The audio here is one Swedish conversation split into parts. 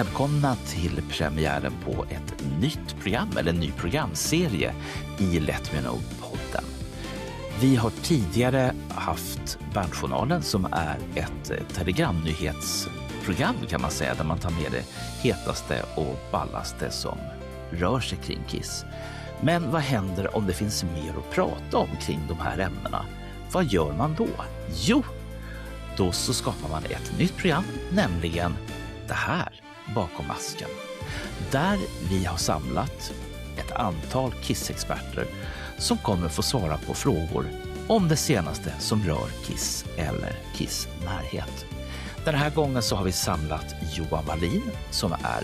välkomna till premiären på ett nytt program eller en ny programserie i Let Me Know-podden. Vi har tidigare haft Bandjournalen som är ett telegramnyhetsprogram kan man säga, där man tar med det hetaste och ballaste som rör sig kring Kiss. Men vad händer om det finns mer att prata om kring de här ämnena? Vad gör man då? Jo, då så skapar man ett nytt program, nämligen det här, Bakom masken. Där vi har samlat ett antal Kiss-experter som kommer få svara på frågor om det senaste som rör Kiss eller Kiss närhet. Den här gången så har vi samlat Johan Wallin som är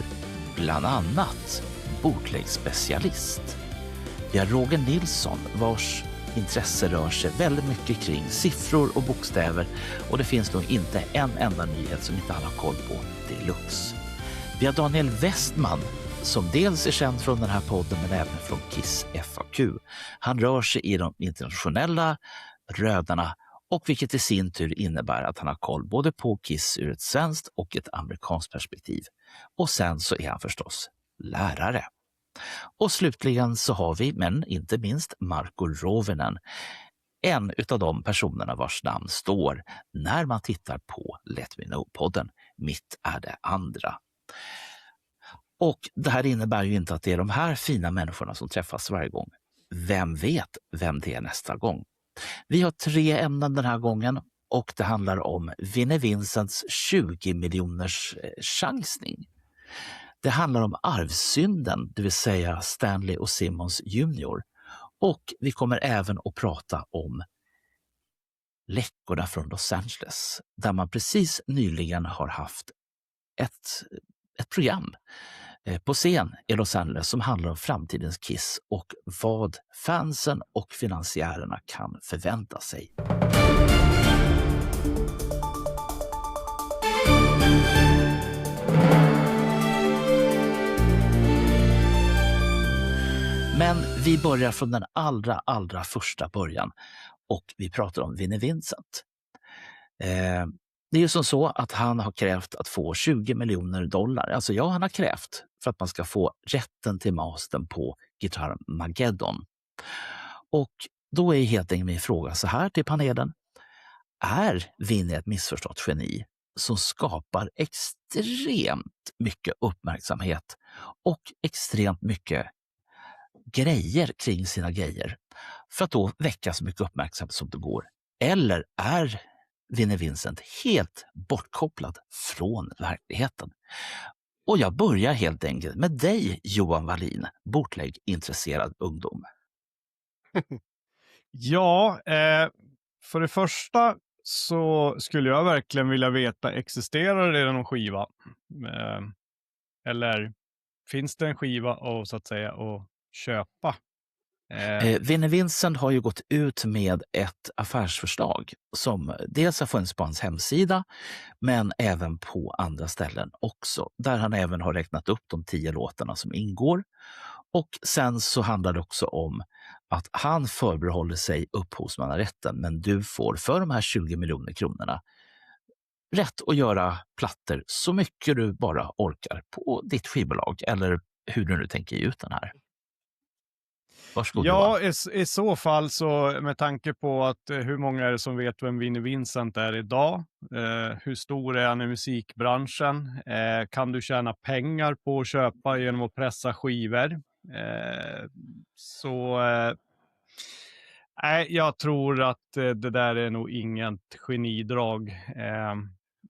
bland annat bootleg-specialist. Vi har Roger Nilsson vars intresse rör sig väldigt mycket kring siffror och bokstäver och det finns nog inte en enda nyhet som inte alla har koll på deluxe. Vi har Daniel Westman som dels är känd från den här podden men även från Kiss FAQ. Han rör sig i de internationella rödarna och vilket i sin tur innebär att han har koll både på Kiss ur ett svenskt och ett amerikanskt perspektiv. Och sen så är han förstås lärare. Och slutligen så har vi, men inte minst, Marko Rovinen. En utav de personerna vars namn står när man tittar på Let Me Know-podden. Mitt är det andra. Och det här innebär ju inte att det är de här fina människorna som träffas varje gång. Vem vet vem det är nästa gång? Vi har 3 ämnen den här gången och det handlar om Vinnie Vincents 20 miljoners chansning. Det handlar om arvsynden, det vill säga Stanley och Simmons Jr. Och vi kommer även att prata om läckorna från Los Angeles, där man precis nyligen har haft ett program på scen i Los Angeles som handlar om framtidens Kiss och vad fansen och finansiärerna kan förvänta sig. Men vi börjar från den allra första början och vi pratar om Vinnie Vincent. Det är ju som så att han har krävt att få $20 miljoner. Alltså han har krävt för att man ska få rätten till mastern på Guitar Mageddon. Och då är helt enkelt min fråga så här till panelen. Är Vinnie ett missförstått geni som skapar extremt mycket uppmärksamhet och extremt mycket grejer kring sina grejer för att då väcka så mycket uppmärksamhet som det går? Eller är Vinnie Vincent helt bortkopplad från verkligheten? Och jag börjar helt enkelt med dig, Johan Wallin, bootleg-intresserad ungdom. Ja, för det första så skulle jag verkligen vilja veta, existerar det någon skiva? Eller finns det en skiva och så att säga att köpa? Vinnie Vincent har ju gått ut med ett affärsförslag som dels har funnits på hans hemsida men även på andra ställen också, där han även har räknat upp de 10 låtarna som ingår. Och sen så handlar det också om att han förbehåller sig upphovsmannarätten, men du får för de här 20 miljoner kronorna rätt att göra plattor så mycket du bara orkar på ditt skivbolag eller hur du nu tänker ge ut den här. Varsågod, ja, i så fall så med tanke på att hur många är det som vet vem Vinnie Vincent är idag? Hur stor är han i musikbranschen? Kan du tjäna pengar på att köpa genom att pressa skivor? Jag tror att det där är nog inget genidrag.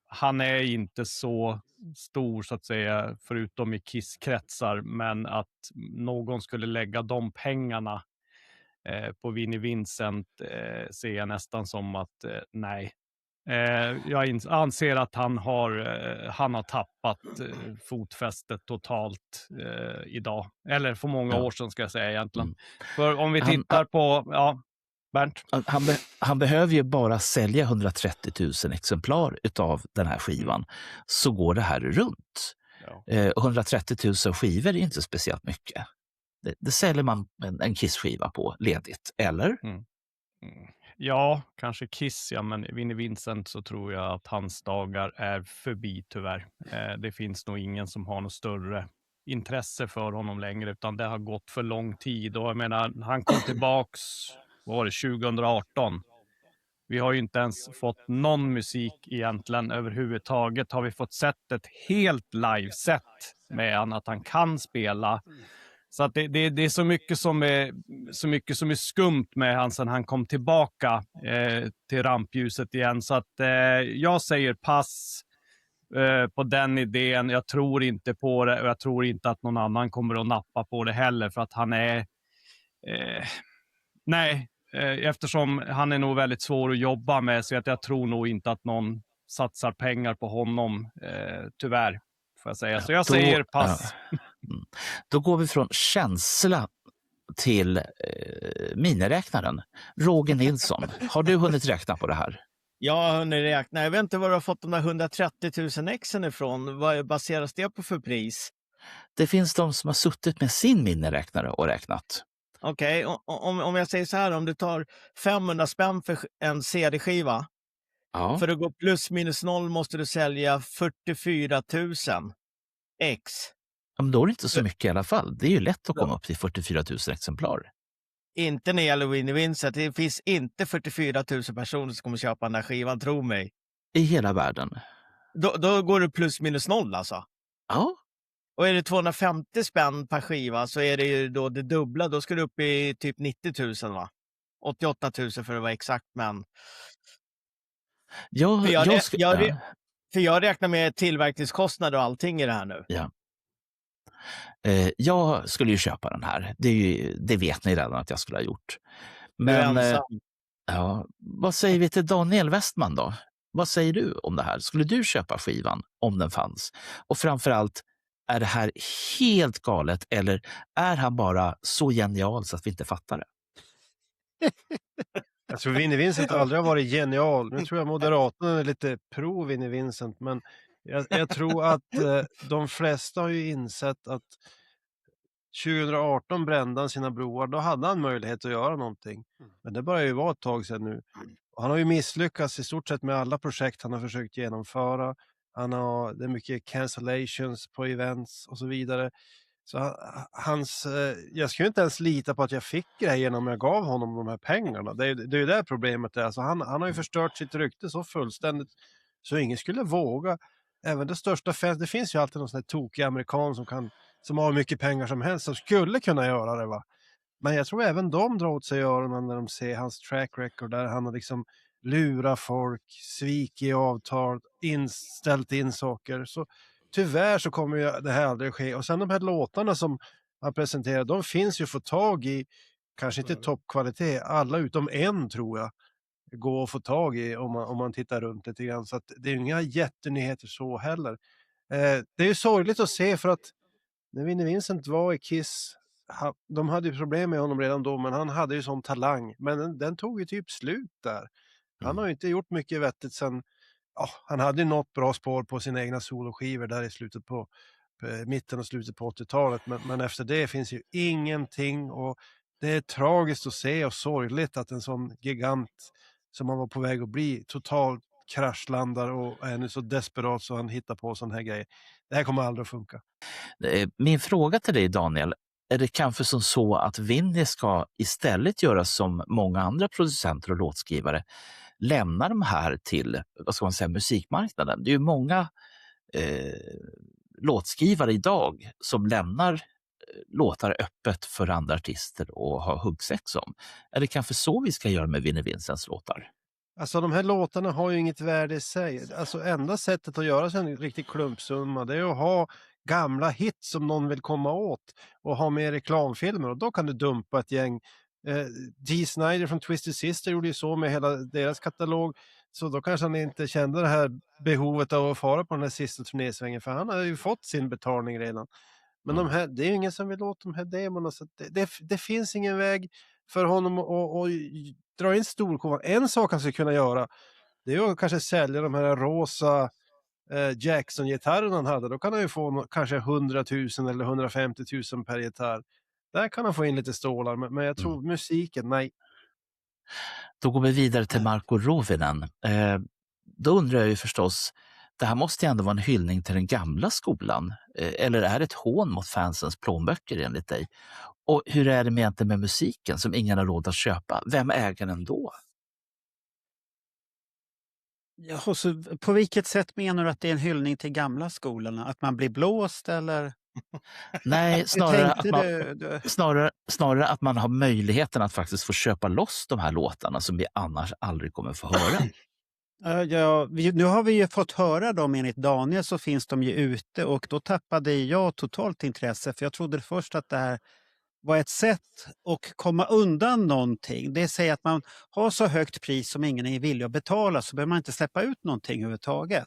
Han är inte så stor så att säga, förutom i Kiss-kretsar, men att någon skulle lägga de pengarna på Vinnie Vincent ser jag nästan som att nej. Jag anser att han har tappat fotfästet totalt idag. Eller för många år sedan ska jag säga egentligen. För om vi tittar på... Ja, Bernt. Han behöver ju bara sälja 130 000 exemplar utav den här skivan så går det här runt. Ja. 130 000 skivor är inte speciellt mycket. Det säljer man en Kiss-skiva på ledigt, eller? Ja, kanske Kiss, ja, men Vinnie Vincent så tror jag att hans dagar är förbi tyvärr. Det finns nog ingen som har något större intresse för honom längre, utan det har gått för lång tid. Och jag menar, han kom tillbaks, vad var det, 2018. Vi har ju inte ens fått någon musik egentligen överhuvudtaget. Har vi fått sett ett helt liveset med han, att han kan spela. Så att det är så mycket som är skumt med han sen han kom tillbaka till rampljuset igen. Så att jag säger pass på den idén. Jag tror inte på det och jag tror inte att någon annan kommer att nappa på det heller, för att han är nej, eftersom han är nog väldigt svår att jobba med, så att jag tror nog inte att någon satsar pengar på honom, tyvärr, får jag säga. Så jag säger pass. Mm. Då går vi från känsla till miniräknaren. Roger Nilsson, har du hunnit räkna på det här? Jag har hunnit räkna. Jag vet inte var du har fått de där 130 000 exen ifrån. Vad baseras det på för pris? Det finns de som har suttit med sin miniräknare och räknat. Okej, om jag säger så här, om du tar 500 spänn för en CD-skiva, Ja. för att gå plus minus noll måste du sälja 44 000 ex. Men då är det inte så mycket i alla fall. Det är ju lätt att komma upp till 44 000 exemplar. Inte när det gäller Vinnie Vincent. Det finns inte 44 000 personer som kommer köpa den här skivan, tro mig. I hela världen. Då går det plus minus noll alltså. Ja. Och är det 250 spänn per skiva så är det ju då det dubbla. Då ska du upp i typ 90 000, va? 88 000 för att vara exakt, men... För jag räknar med tillverkningskostnader och allting i det här nu. Ja. Jag skulle ju köpa den här. Det vet ni redan att jag skulle ha gjort. Men ja, vad säger vi till Daniel Westman då? Vad säger du om det här? Skulle du köpa skivan om den fanns? Och framförallt, är det här helt galet eller är han bara så genial så att vi inte fattar det? Jag tror Vinnie Vincent aldrig har varit genial. Nu tror jag Moderaterna är lite pro Vinnie Vincent, men jag tror att de flesta har ju insett att 2018 brände han sina broar. Då hade han möjlighet att göra någonting. Men det börjar ju vara ett tag sedan nu. Och han har ju misslyckats i stort sett med alla projekt han har försökt genomföra. Det är mycket cancellations på events och så vidare. Så jag skulle inte ens lita på att jag fick grejen om jag gav honom de här pengarna. Det är ju det problemet är. Alltså han har ju förstört sitt rykte så fullständigt så ingen skulle våga. Även det största fans, det finns ju alltid någon sån här tokig amerikan som har mycket pengar som helst som skulle kunna göra det, va. Men jag tror även de drar åt sig öronen när de ser hans track record där han har liksom lurat folk, svikit avtal, ställt in saker. Så tyvärr så kommer ju det här aldrig ske. Och sen de här låtarna som han presenterar, de finns ju att få tag i, kanske inte toppkvalitet, alla utom en tror jag går att få tag i om man tittar runt lite grann. Så att det är inga jättenyheter så heller. Det är ju sorgligt att se, för att när Vinnie Vincent var i Kiss, de hade ju problem med honom redan då, men han hade ju sån talang. Men den tog ju typ slut där. Han har ju inte gjort mycket vettigt sen. Ja, han hade ju något bra spår på sina egna soloskivor där i slutet på mitten och slutet på 80-talet. Men efter det finns ju ingenting, och det är tragiskt att se och sorgligt att en sån gigant som han var på väg att bli totalt kraschlandar och är nu så desperat så han hittar på sån här grejer. Det här kommer aldrig att funka. Min fråga till dig, Daniel, är det kanske som så att Vinnie ska istället göra som många andra producenter och låtskrivare, lämna de här till, vad ska man säga, musikmarknaden? Det är ju många låtskrivare idag som lämnar låtar öppet för andra artister och har huggsex om. Är det kanske så vi ska göra med Vinnie Vincents låtar? Alltså de här låtarna har ju inget värde i sig. Alltså enda sättet att göra sig en riktig klumpsumma, det är att ha gamla hits som någon vill komma åt och ha med reklamfilmer, och då kan du dumpa ett gäng. Dee Snider från Twisted Sister gjorde ju så med hela deras katalog, så då kanske han inte kände det här behovet av att fara på den här sista turnésvängen, för han har ju fått sin betalning redan. Men det är ju ingen som vill åt de här demorna, så det finns ingen väg för honom att dra in storkovan. En sak han skulle kunna göra, det är att kanske sälja de här rosa Jackson-gitarren han hade. Då kan han ju få kanske 100 000 eller 150 000 per gitarr. Där kan han få in lite stålar, men jag tror musiken, nej. Då går vi vidare till Marko Rovinen. Då undrar jag ju förstås, det här måste ju ändå vara en hyllning till den gamla skolan. Eller är det ett hån mot fansens plånböcker enligt dig? Och hur är det egentligen med musiken som ingen har råd att köpa? Vem äger den då? Ja, så på vilket sätt menar du att det är en hyllning till gamla skolorna? Att man blir blåst eller? Nej, Hur tänkte snarare att man har möjligheten att faktiskt få köpa loss de här låtarna som vi annars aldrig kommer få höra. Nu har vi ju fått höra dem, enligt Daniel så finns de ju ute, och då tappade jag totalt intresse, för jag trodde först att det här var ett sätt att komma undan någonting. Det säger att man har så högt pris som ingen är villig att betala, så behöver man inte släppa ut någonting överhuvudtaget.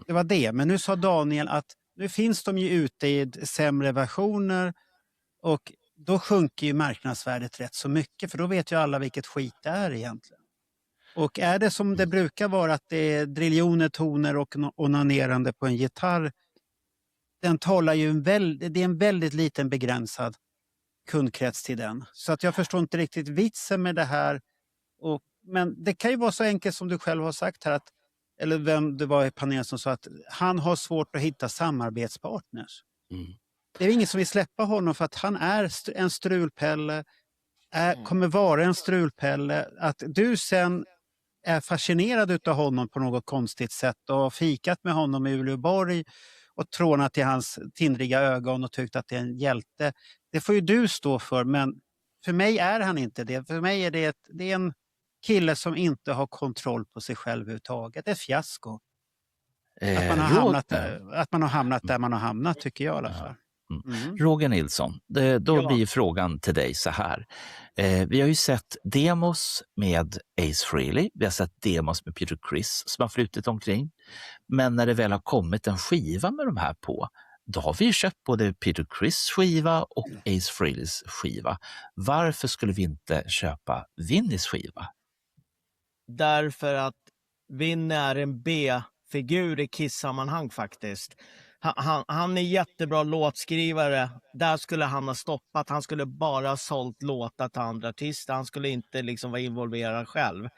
Det var det, men nu sa Daniel att nu finns de ju ute i sämre versioner, och då sjunker ju marknadsvärdet rätt så mycket, för då vet ju alla vilket skit det är egentligen. Och är det som det brukar vara, att det är driljoner toner och onanerande på en gitarr, den talar ju det är en väldigt liten begränsad kundkrets till den. Så att jag förstår inte riktigt vitsen med det här. Men det kan ju vara så enkelt som du själv har sagt här, eller vem det var i panelen som sa, att han har svårt att hitta samarbetspartners. Det är ingen som vill släppa honom för att han är en strulpelle, kommer vara en strulpelle. Att du sen är fascinerad av honom på något konstigt sätt och har fikat med honom i Uleåborg och trånat till hans tindriga ögon och tyckt att det är en hjälte. Det får ju du stå för, men för mig är han inte det. För mig är det är en kille som inte har kontroll på sig själv överhuvudtaget. Ett fiasko. Att man har hamnat där man har hamnat, tycker jag i alla fall. Roger Nilsson, då blir frågan till dig så här. Vi har ju sett demos med Ace Frehley, vi har sett demos med Peter Criss som har flutit omkring. Men när det väl har kommit en skiva med de här på, då har vi ju köpt både Peter Criss skiva och Ace Frehleys skiva. Varför skulle vi inte köpa Vinnys skiva? Därför att Vinny är en B-figur i Kiss-sammanhang faktiskt. Han är jättebra låtskrivare. Där skulle han ha stoppat. Han skulle bara ha sålt låtar till andra artister. Han skulle inte liksom vara involverad själv.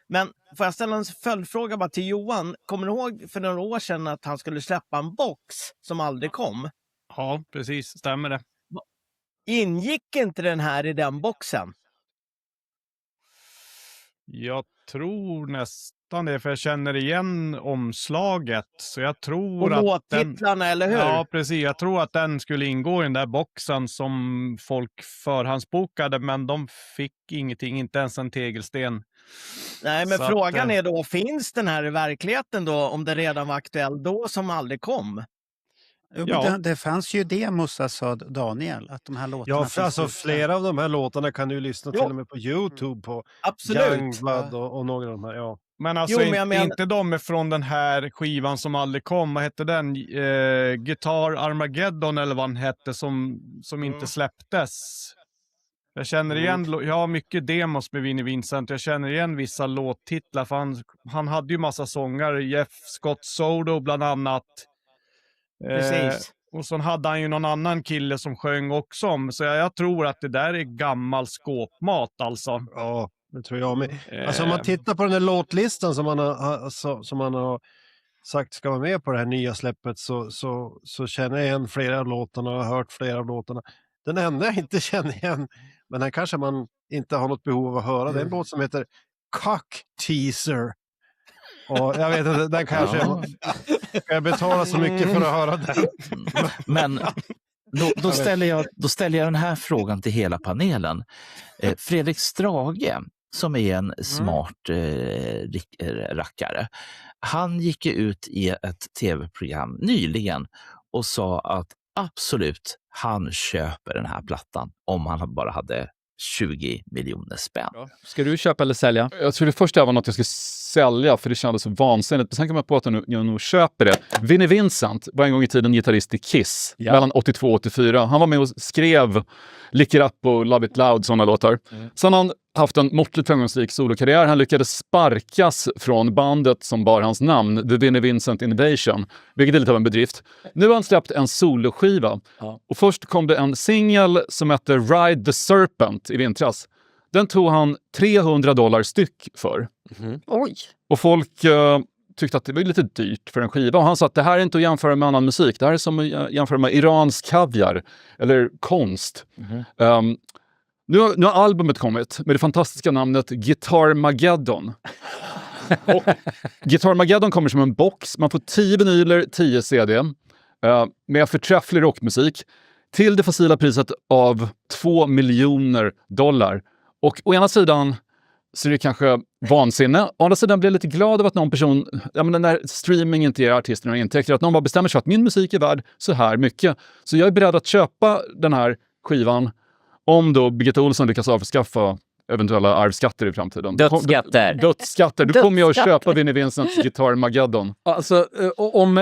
Men får jag ställa en följdfråga bara till Johan? Kommer du ihåg för några år sedan att han skulle släppa en box som aldrig kom? Ja, precis. Stämmer det. Ingick inte den här i den boxen? Jag tror nästan det, för jag känner igen omslaget. Så jag tror och att låttitlarna, eller hur? Ja, precis. Jag tror att den skulle ingå i den där boxen som folk förhandsbokade, men de fick ingenting, inte ens en tegelsten. Nej, men så frågan är då, finns den här i verkligheten då, om det redan var aktuell då, som aldrig kom? Ja. Det fanns ju demos, sa Daniel, att de här låtarna... Ja, för alltså flera av de här låtarna kan du lyssna till och med på YouTube, på Youngblood och några av de här, ja. Men alltså inte de är från den här skivan som aldrig kom. Vad hette den? Guitar Armageddon eller vad den hette, som inte släpptes. Jag känner igen, jag har mycket demos med Vinnie Vincent. Jag känner igen vissa låttitlar, för han hade ju massa sångare. Jeff Scott Soto bland annat. Precis. Och så hade han ju någon annan kille som sjöng också. Så jag tror att det där är gammal skåpmat alltså. Ja, det tror jag med. Alltså om man tittar på den här låtlistan som man har sagt ska vara med på det här nya släppet, så känner jag igen flera av låtarna och har hört flera av låtarna. Den enda jag inte känner igen, men den kanske man inte har något behov av att höra, det är en låt som heter Cock Teaser. Och jag vet inte, den kanske kan jag betala så mycket för att höra den. Men då ställer jag den här frågan till hela panelen. Fredrik Strage, som är en smart rackare, han gick ut i ett tv-program nyligen och sa att absolut, han köper den här plattan om han bara hade 20 miljoner spänn. Ska du köpa eller sälja? Jag tror det första var något jag skulle sälja, för det kändes så vansinnigt. Men sen kan man på att jag nog köper det. Vinnie Vincent var en gång i tiden gitarrist i Kiss, mellan 82 och 84. Han var med och skrev Lick It Up och Love It Loud, sådana låtar. Sen har han haft en måttligt framgångsrik solokarriär. Han lyckades sparkas från bandet som bar hans namn, The Vinnie Vincent Invasion, vilket är lite av en bedrift. Nu har han släppt en soloskiva. Och först kom det en singel som heter Ride the Serpent i vintras. Den tog han $300 styck för. Oj! Och folk tyckte att det var lite dyrt för en skiva. Och han sa att det här är inte att jämföra med annan musik. Det här är som att jämföra med iransk kaviar eller konst. Nu har albumet kommit med det fantastiska namnet Guitarmageddon. Och Guitarmageddon kommer som en box. Man får 10 vinyler, 10 CD med förträfflig rockmusik till det facila priset av $2 miljoner. Och å ena sidan så är det kanske vansinne. Å andra sidan blir jag lite glad över att någon person, när streaming inte ger artisterna några intäkter, att någon bara bestämmer sig att min musik är värd så här mycket. Så jag är beredd att köpa den här skivan om då Birgitta Olsson lyckas avskaffa eventuella arvsskatter i framtiden. Dödsskatter. Då kommer jag att köpa Vinnie Vincents Guitarmageddon. Alltså,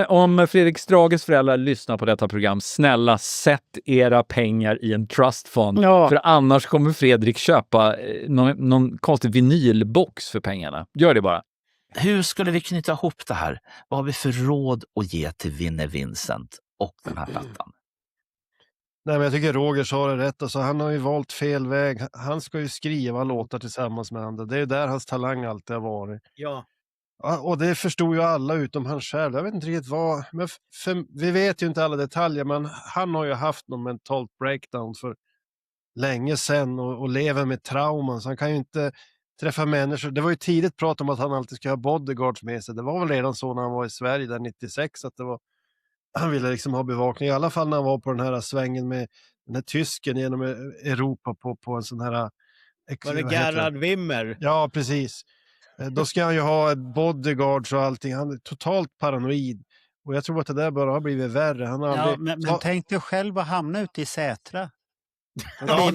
om Fredrik Strages föräldrar lyssnar på detta program, snälla sätt era pengar i en trustfond. Ja. För annars kommer Fredrik köpa någon konstig vinylbox för pengarna. Gör det bara. Hur skulle vi knyta ihop det här? Vad har vi för råd att ge till Vinnie Vincent och den här plattan? Nej, men jag tycker Roger sa det rätt. Alltså, han har ju valt fel väg. Han ska ju skriva låtar tillsammans med andra. Det är ju där hans talang alltid har varit. Ja. Ja, och det förstod ju alla utom han själv. Jag vet inte riktigt vad. Men vi vet ju inte alla detaljer. Men han har ju haft någon mentalt breakdown för länge sedan. Och lever med trauman. Så han kan ju inte träffa människor. Det var ju tidigt prat om att han alltid ska ha bodyguards med sig. Det var väl redan så när han var i Sverige där 96. Att det var... Han ville liksom ha bevakning, i alla fall när han var på den här svängen med den här tysken genom Europa på en sån här... Var det Gerhard Wimmer? Ja, precis. Då ska han ju ha bodyguards och allting. Han är totalt paranoid. Och jag tror att det där bara har blivit värre. Han har aldrig... men tänk dig själv att hamna ute i Sätra. Då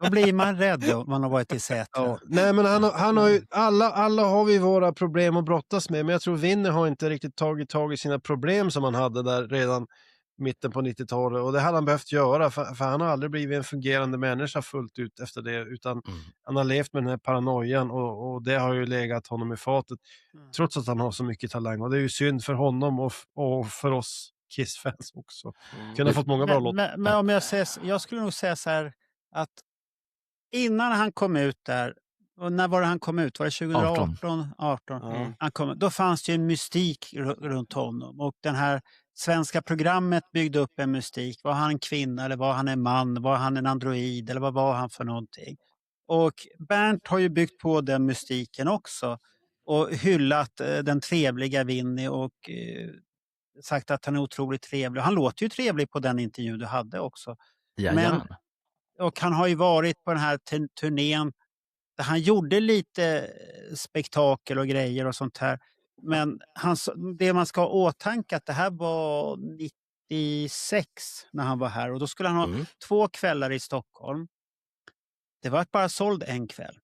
blir man rädd om man har varit i Sätra. Ja. Nej, men han har ju, alla har vi våra problem att brottas med, men jag tror Vinnie har inte riktigt tagit tag i sina problem som han hade där redan mitten på 90-talet, och det hade han behövt göra för han har aldrig blivit en fungerande människa fullt ut efter det, utan han har levt med den här paranoian och det har ju legat honom i fatet trots att han har så mycket talang, och det är ju synd för honom och för oss Kiss-fans också. Kunde ha fått många bra låtar. Men om jag skulle nog säga så här att innan han kom ut där, och när var det han kom ut? Var det 2018? 18. Han kom, då fanns det ju en mystik runt honom, och den här svenska programmet byggde upp en mystik. Var han en kvinna eller var han en man? Var han en android eller vad var han för någonting? Och Bernt har ju byggt på den mystiken också och hyllat den trevliga Vinnie och sagt att han är otroligt trevlig. Han låter ju trevlig på den intervju du hade också. Och han har ju varit på den här turnén där han gjorde lite spektakel och grejer och sånt här. Men det man ska ha åtanke att det här var 96 när han var här. Och då skulle han ha 2 kvällar i Stockholm. Det var bara såld en kväll.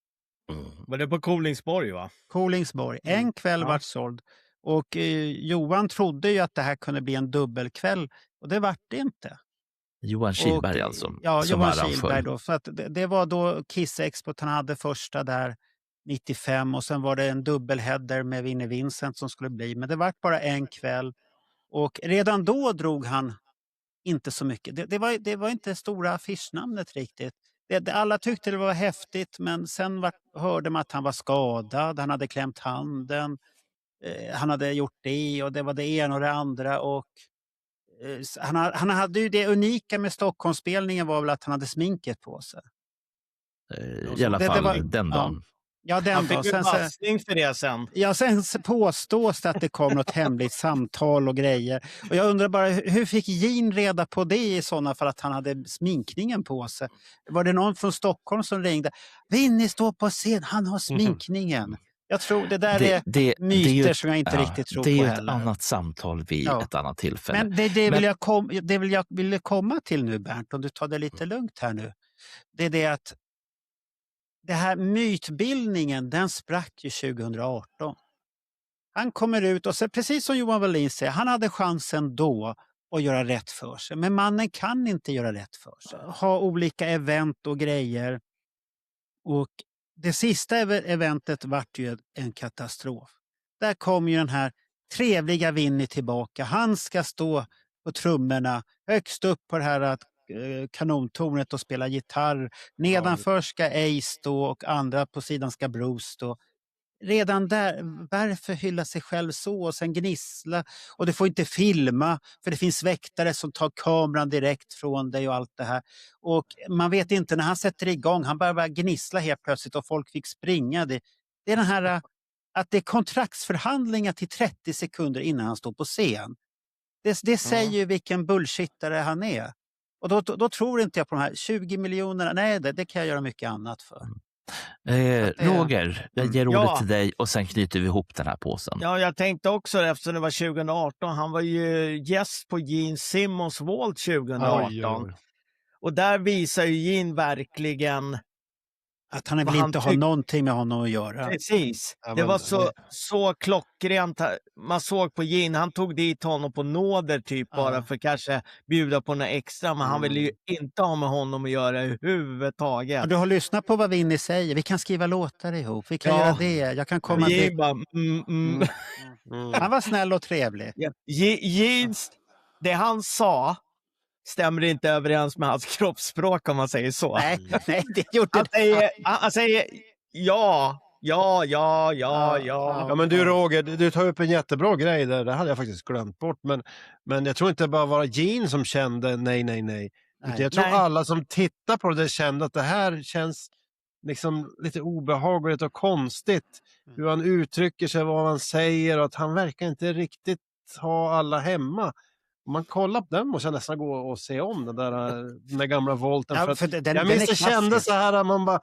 Var det på Kolingsborg, va? Kolingsborg. En kväll var såld. Och Johan trodde ju att det här kunde bli en dubbelkväll. Och det var det inte. Johan Kihlberg alltså. Ja, Johan Kihlberg då. För att det var då Kiss Expo, han hade första där 95. Och sen var det en dubbelheader med Vinnie Vincent som skulle bli. Men det var bara en kväll. Och redan då drog han inte så mycket. Det var inte stora affischnamnet riktigt. Alla tyckte det var häftigt, men sen hörde man att han var skadad. Han hade klämt handen. Han hade gjort det och det var det ena och det andra. Och han hade ju det unika med Stockholmsspelningen var väl att han hade sminket på sig. I alla fall den dagen. Ja, han fick ju passning för det sen. Ja, sen påstås det att det kom något hemligt samtal och grejer. Och jag undrar bara, hur fick Gene reda på det i sådana fall att han hade sminkningen på sig? Var det någon från Stockholm som ringde? Vinnie står på scen, han har sminkningen. Jag tror det där är myter som jag inte riktigt tror på heller. Det är ett annat samtal vid ett annat tillfälle. Men det vill jag ville komma till nu, Bernt, om du tar det lite lugnt här nu. Det är det att det här mytbildningen, den sprack ju 2018. Han kommer ut och så, precis som Johan Wallin säger, han hade chansen då att göra rätt för sig. Men mannen kan inte göra rätt för sig. Ha olika event och grejer. Och det sista eventet vart ju en katastrof. Där kom ju den här trevliga Vinnie tillbaka. Han ska stå på trummorna högst upp på det här kanontornet och spela gitarr. Nedanför ska Ace stå och andra på sidan ska Bruce stå. Redan där, varför hylla sig själv så och sen gnissla? Och du får inte filma för det finns väktare som tar kameran direkt från dig och allt det här. Och man vet inte när han sätter igång, han bara gnissla helt plötsligt och folk fick springa. Det är den här att det är kontraktsförhandlingar till 30 sekunder innan han står på scen. Det säger ju vilken bullshittare han är. Och då tror inte jag på de här 20 miljonerna. Nej, det kan jag göra mycket annat för. Roger, jag ger ordet till dig och sen knyter vi ihop den här påsen. Ja, jag tänkte också eftersom det var 2018. Han var ju gäst på Gene Simmons Vault 2018. Oj. Och där visar ju Gene verkligen att han vill inte ha någonting med honom att göra. Precis. Ja, det men- var så klockrent. Man såg på Gene, han tog dit honom på nåder typ bara för kanske bjuda på något extra. Men han ville ju inte ha med honom att göra överhuvudtaget. Och du har lyssnat på vad Vinny säger. Vi kan skriva låtar ihop. Vi kan göra det. Jag kan komma Gene till... bara, Han var snäll och trevlig. Genes, det han sa stämmer inte överens med hans kroppsspråk om man säger så. Nej, det gjorde Han säger ja. Ja, men du Roger, du tar upp en jättebra grej där. Det hade jag faktiskt glömt bort. Men jag tror inte det bara var Gene som kände nej. Utan jag tror alla som tittar på det kände att det här känns liksom lite obehagligt och konstigt. Hur han uttrycker sig, vad han säger och att han verkar inte riktigt ha alla hemma. Om man kollar på den måste jag nästan gå och se om den där gamla volten. Ja, för för att den jag minns är det kändes klassisk. så här att man bara,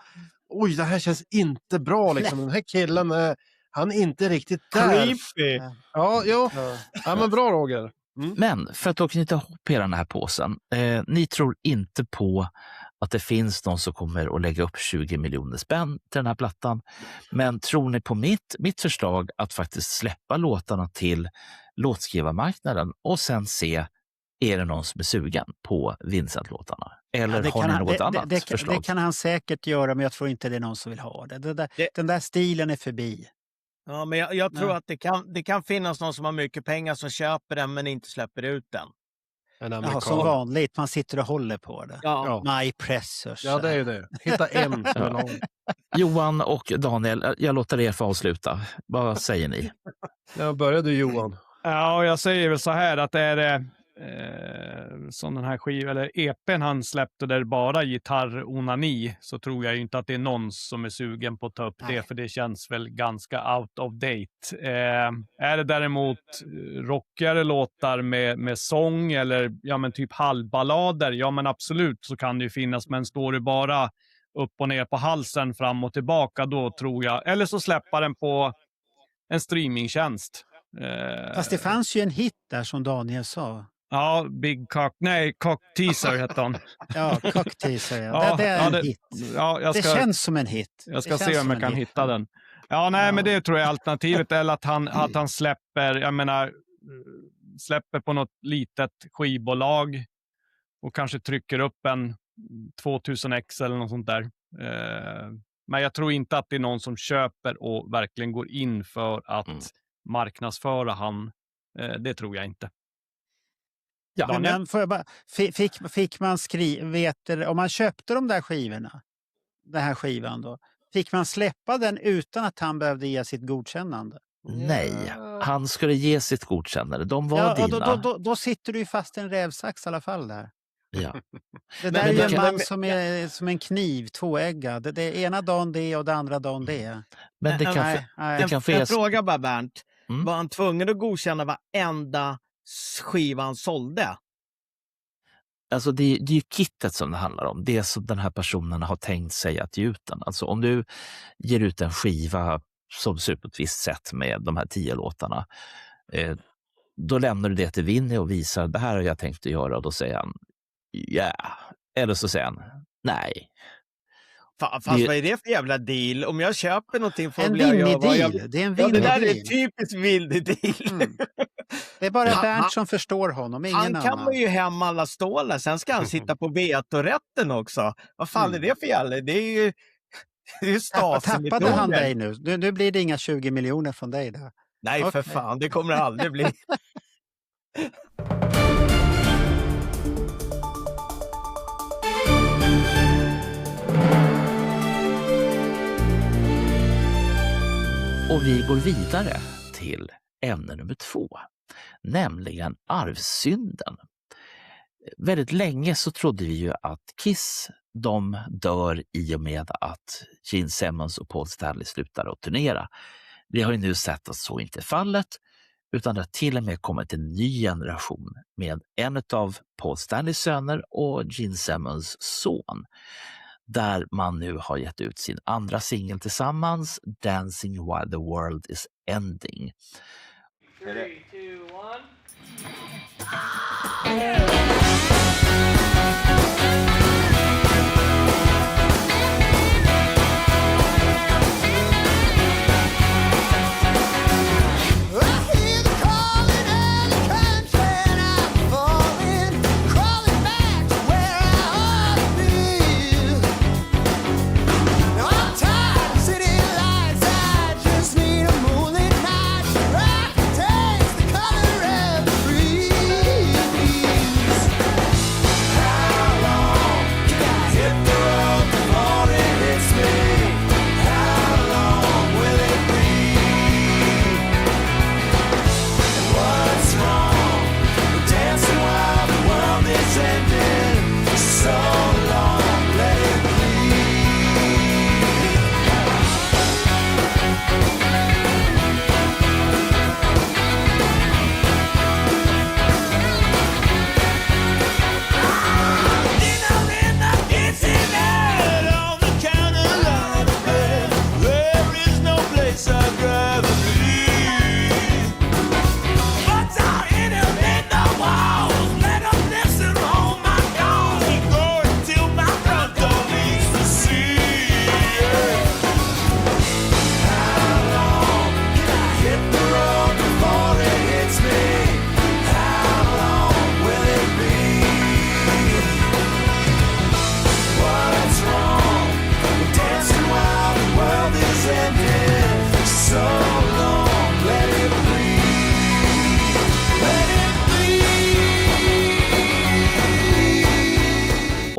oj det här känns inte bra liksom. Den här killen, han är inte riktigt där. Creepy. Ja, men bra Roger. Men för att då knyta ihop hela den här påsen. Ni tror inte på att det finns någon som kommer att lägga upp 20 miljoner spänn till den här plattan. Men tror ni på mitt förslag att faktiskt släppa låtarna till låtskrivarmarknaden och sen se, är det någon som är sugen på Vincent-låtarna? Eller har ni något annat förslag? Det kan han säkert göra, men jag tror inte det är någon som vill ha det. Den där stilen är förbi. Ja, men jag tror att det kan finnas någon som har mycket pengar som köper den men inte släpper ut den. Ja, som vanligt, man sitter och håller på det. Ja. My pressures. Ja, det är ju det. Hitta en som är lång. Johan och Daniel, jag låter er få avsluta. Vad säger ni? Ja, börjar du Johan. Ja, och jag säger väl så här att det är som den här eller EP:n han släppte där bara gitarr-onani, så tror jag inte att det är någon som är sugen på att ta upp det, för det känns väl ganska out of date. Är det däremot rockigare låtar med sång eller men typ halvballader, ja men absolut så kan det ju finnas, men står det bara upp och ner på halsen fram och tillbaka, då tror jag, eller så släpper den på en streamingtjänst. Fast det fanns ju en hit där som Daniel sa. Ja, Cock Teaser hette han. Ja, Cock Teaser. Ja. Det är en hit. Ja, det känns som en hit. Jag ska se om jag kan hitta den. Ja, men det tror jag är alternativet. Eller att han släpper på något litet skivbolag och kanske trycker upp en 2000X eller något sånt där. Men jag tror inte att det är någon som köper och verkligen går in för att marknadsföra han. Det tror jag inte. Ja, men får jag bara, fick man om man köpte de där skivorna, den här skivan då, fick man släppa den utan att han behövde ge sitt godkännande? Nej, han skulle ge sitt godkännande. De var dina. Då sitter du ju fast i en rävsax i alla fall där. Ja. Det där är ju en man som är som en kniv, tvåeggad. Det ena dagen det och det andra dagen det. Men det kan få Jag frågar bara Bernt, var han tvungen att godkänna varenda skiva han sålde? Alltså det är ju kittet som det handlar om. Det som den här personen har tänkt sig att ge ut den. Alltså om du ger ut en skiva som ser ut på ett visst sätt med de här 10 låtarna, då lämnar du det till Vinny och visar, det här har jag tänkt att göra, och då säger han ja, eller så säger han nej. Fast vad är det för jävla deal? Om jag köper någonting för en Vinny-deal. Det är en Vinny-deal. Det där är en typisk Vinny-deal. Det är bara Bernt som förstår honom, ingen annan. Han kan man ju hem alla stålar, sen ska han sitta på vetorätten också. Vad fan är det för jävla? Det är ju Stasi. Tappade han dig nu? Nu blir det inga 20 miljoner från dig där. Nej, för fan, det kommer det aldrig bli. Och vi går vidare till ämne nummer 2, nämligen arvsynden. Väldigt länge så trodde vi ju att Kiss, de dör i och med att Gene Simmons och Paul Stanley slutar att turnera. Vi har ju nu sett att så inte är fallet, utan det har till och med kommit en ny generation med en av Paul Stanleys söner och Gene Simmons son, där man nu har gett ut sin andra singel tillsammans, Dancing While the World is Ending. 3, 2, 2.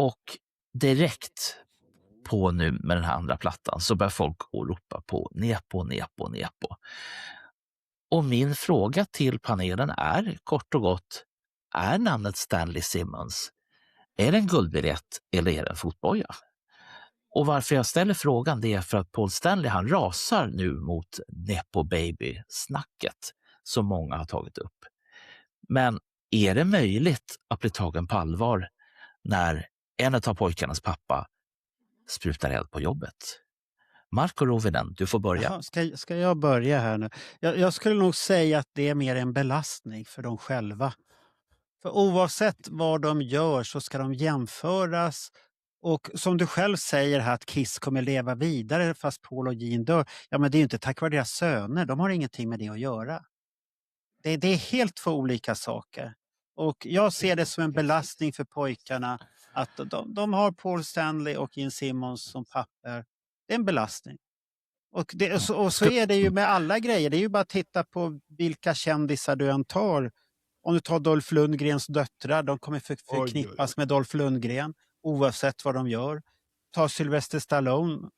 Och direkt på nu med den här andra plattan så börjar folk att ropa på Nepo, Nepo, Nepo. Och min fråga till panelen är kort och gott, är namnet Stanley Simmons, är det en guldbiljett eller är det en fotboja? Och varför jag ställer frågan, det är för att Paul Stanley, han rasar nu mot Nepo Baby-snacket som många har tagit upp. Men är det möjligt att bli tagen på allvar när en av pojkarnas pappa sprutar eld på jobbet? Marko Rovinen, du får börja. Jaha, ska jag börja här nu? Jag skulle nog säga att det är mer en belastning för dem själva. För oavsett vad de gör så ska de jämföras. Och som du själv säger här, att Kiss kommer leva vidare fast Paul och Gene dör. Ja, men det är ju inte tack vare deras söner. De har ingenting med det att göra. Det är helt två olika saker. Och jag ser det som en belastning för pojkarna att de har Paul Stanley och Gene Simmons som papper. Det är en belastning. Och så är det ju med alla grejer. Det är ju bara att titta på vilka kändisar du än tar. Om du tar Dolph Lundgrens döttrar, de kommer förknippas med Dolph Lundgren oavsett vad de gör. Ta Sylvester Stallone,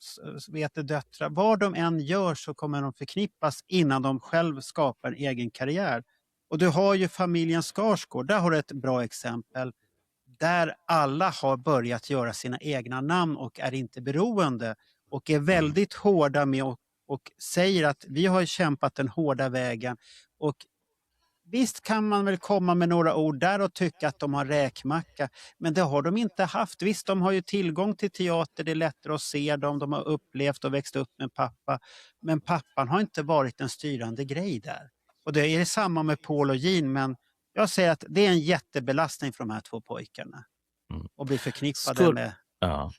vet du, döttrar. Vad de än gör så kommer de förknippas innan de själv skapar en egen karriär. Och du har ju familjen Skarsgård, där har du ett bra exempel. Där alla har börjat göra sina egna namn och är inte beroende. Och är väldigt hårda med och säger att vi har kämpat den hårda vägen. Och visst kan man väl komma med några ord där och tycka att de har räkmacka. Men det har de inte haft. Visst, de har ju tillgång till teater. Det är lättare att se dem. De har upplevt och växt upp med pappa. Men pappan har inte varit en styrande grej där. Och det är samma med Paul och Gene. Men jag säger att det är en jättebelastning för de här två pojkarna. Och bli förknippade med... Ja.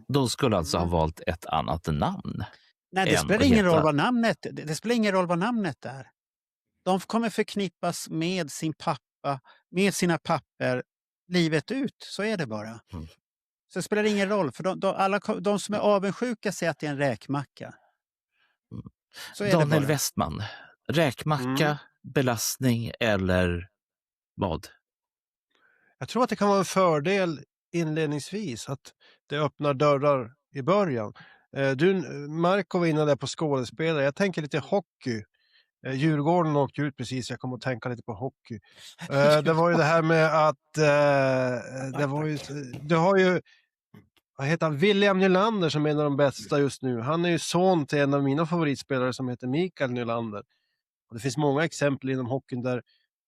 De skulle alltså ha valt ett annat namn. Nej, det spelar ingen roll vad namnet. Det spelar ingen roll vad namnet är. De kommer förknippas med sin pappa, med sina papper livet ut. Så är det bara. Så det spelar ingen roll. För de som är avundsjuka säger att det är en räkmacka. Så är Daniel det bara. Westman, räkmacka, belastning eller vad? Jag tror att det kan vara en fördel inledningsvis att det öppnar dörrar i början. Marco var inne där på skådespelare. Jag tänker lite hockey. Djurgården åkte ut precis, jag kommer att tänka lite på hockey. Det var ju det här med att du har ju vad heter han? William Nylander som är en av de bästa just nu. Han är ju son till en av mina favoritspelare som heter Mikael Nylander. Och det finns många exempel inom hockeyn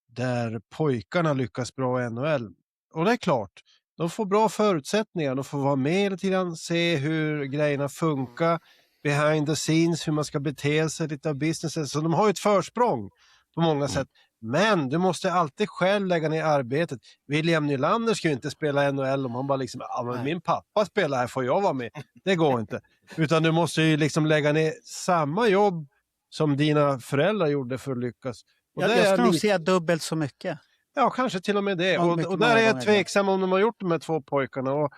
där pojkarna lyckas bra i NHL. Och det är klart, de får bra förutsättningar. De får vara med lite grann, se hur grejerna funkar. Behind the scenes, hur man ska bete sig, lite av businessen. Så de har ju ett försprång på många sätt. Men du måste alltid själv lägga ner arbetet. William Nylander ska ju inte spela NHL om han bara liksom, men min pappa spelar här, får jag vara med? Det går inte. Utan du måste ju liksom lägga ner samma jobb som dina föräldrar gjorde för att lyckas. Och Jag ska nog säga dubbelt så mycket. Ja, kanske till och med det. Ja, Och där är jag tveksam om de har gjort de här 2 pojkarna. Och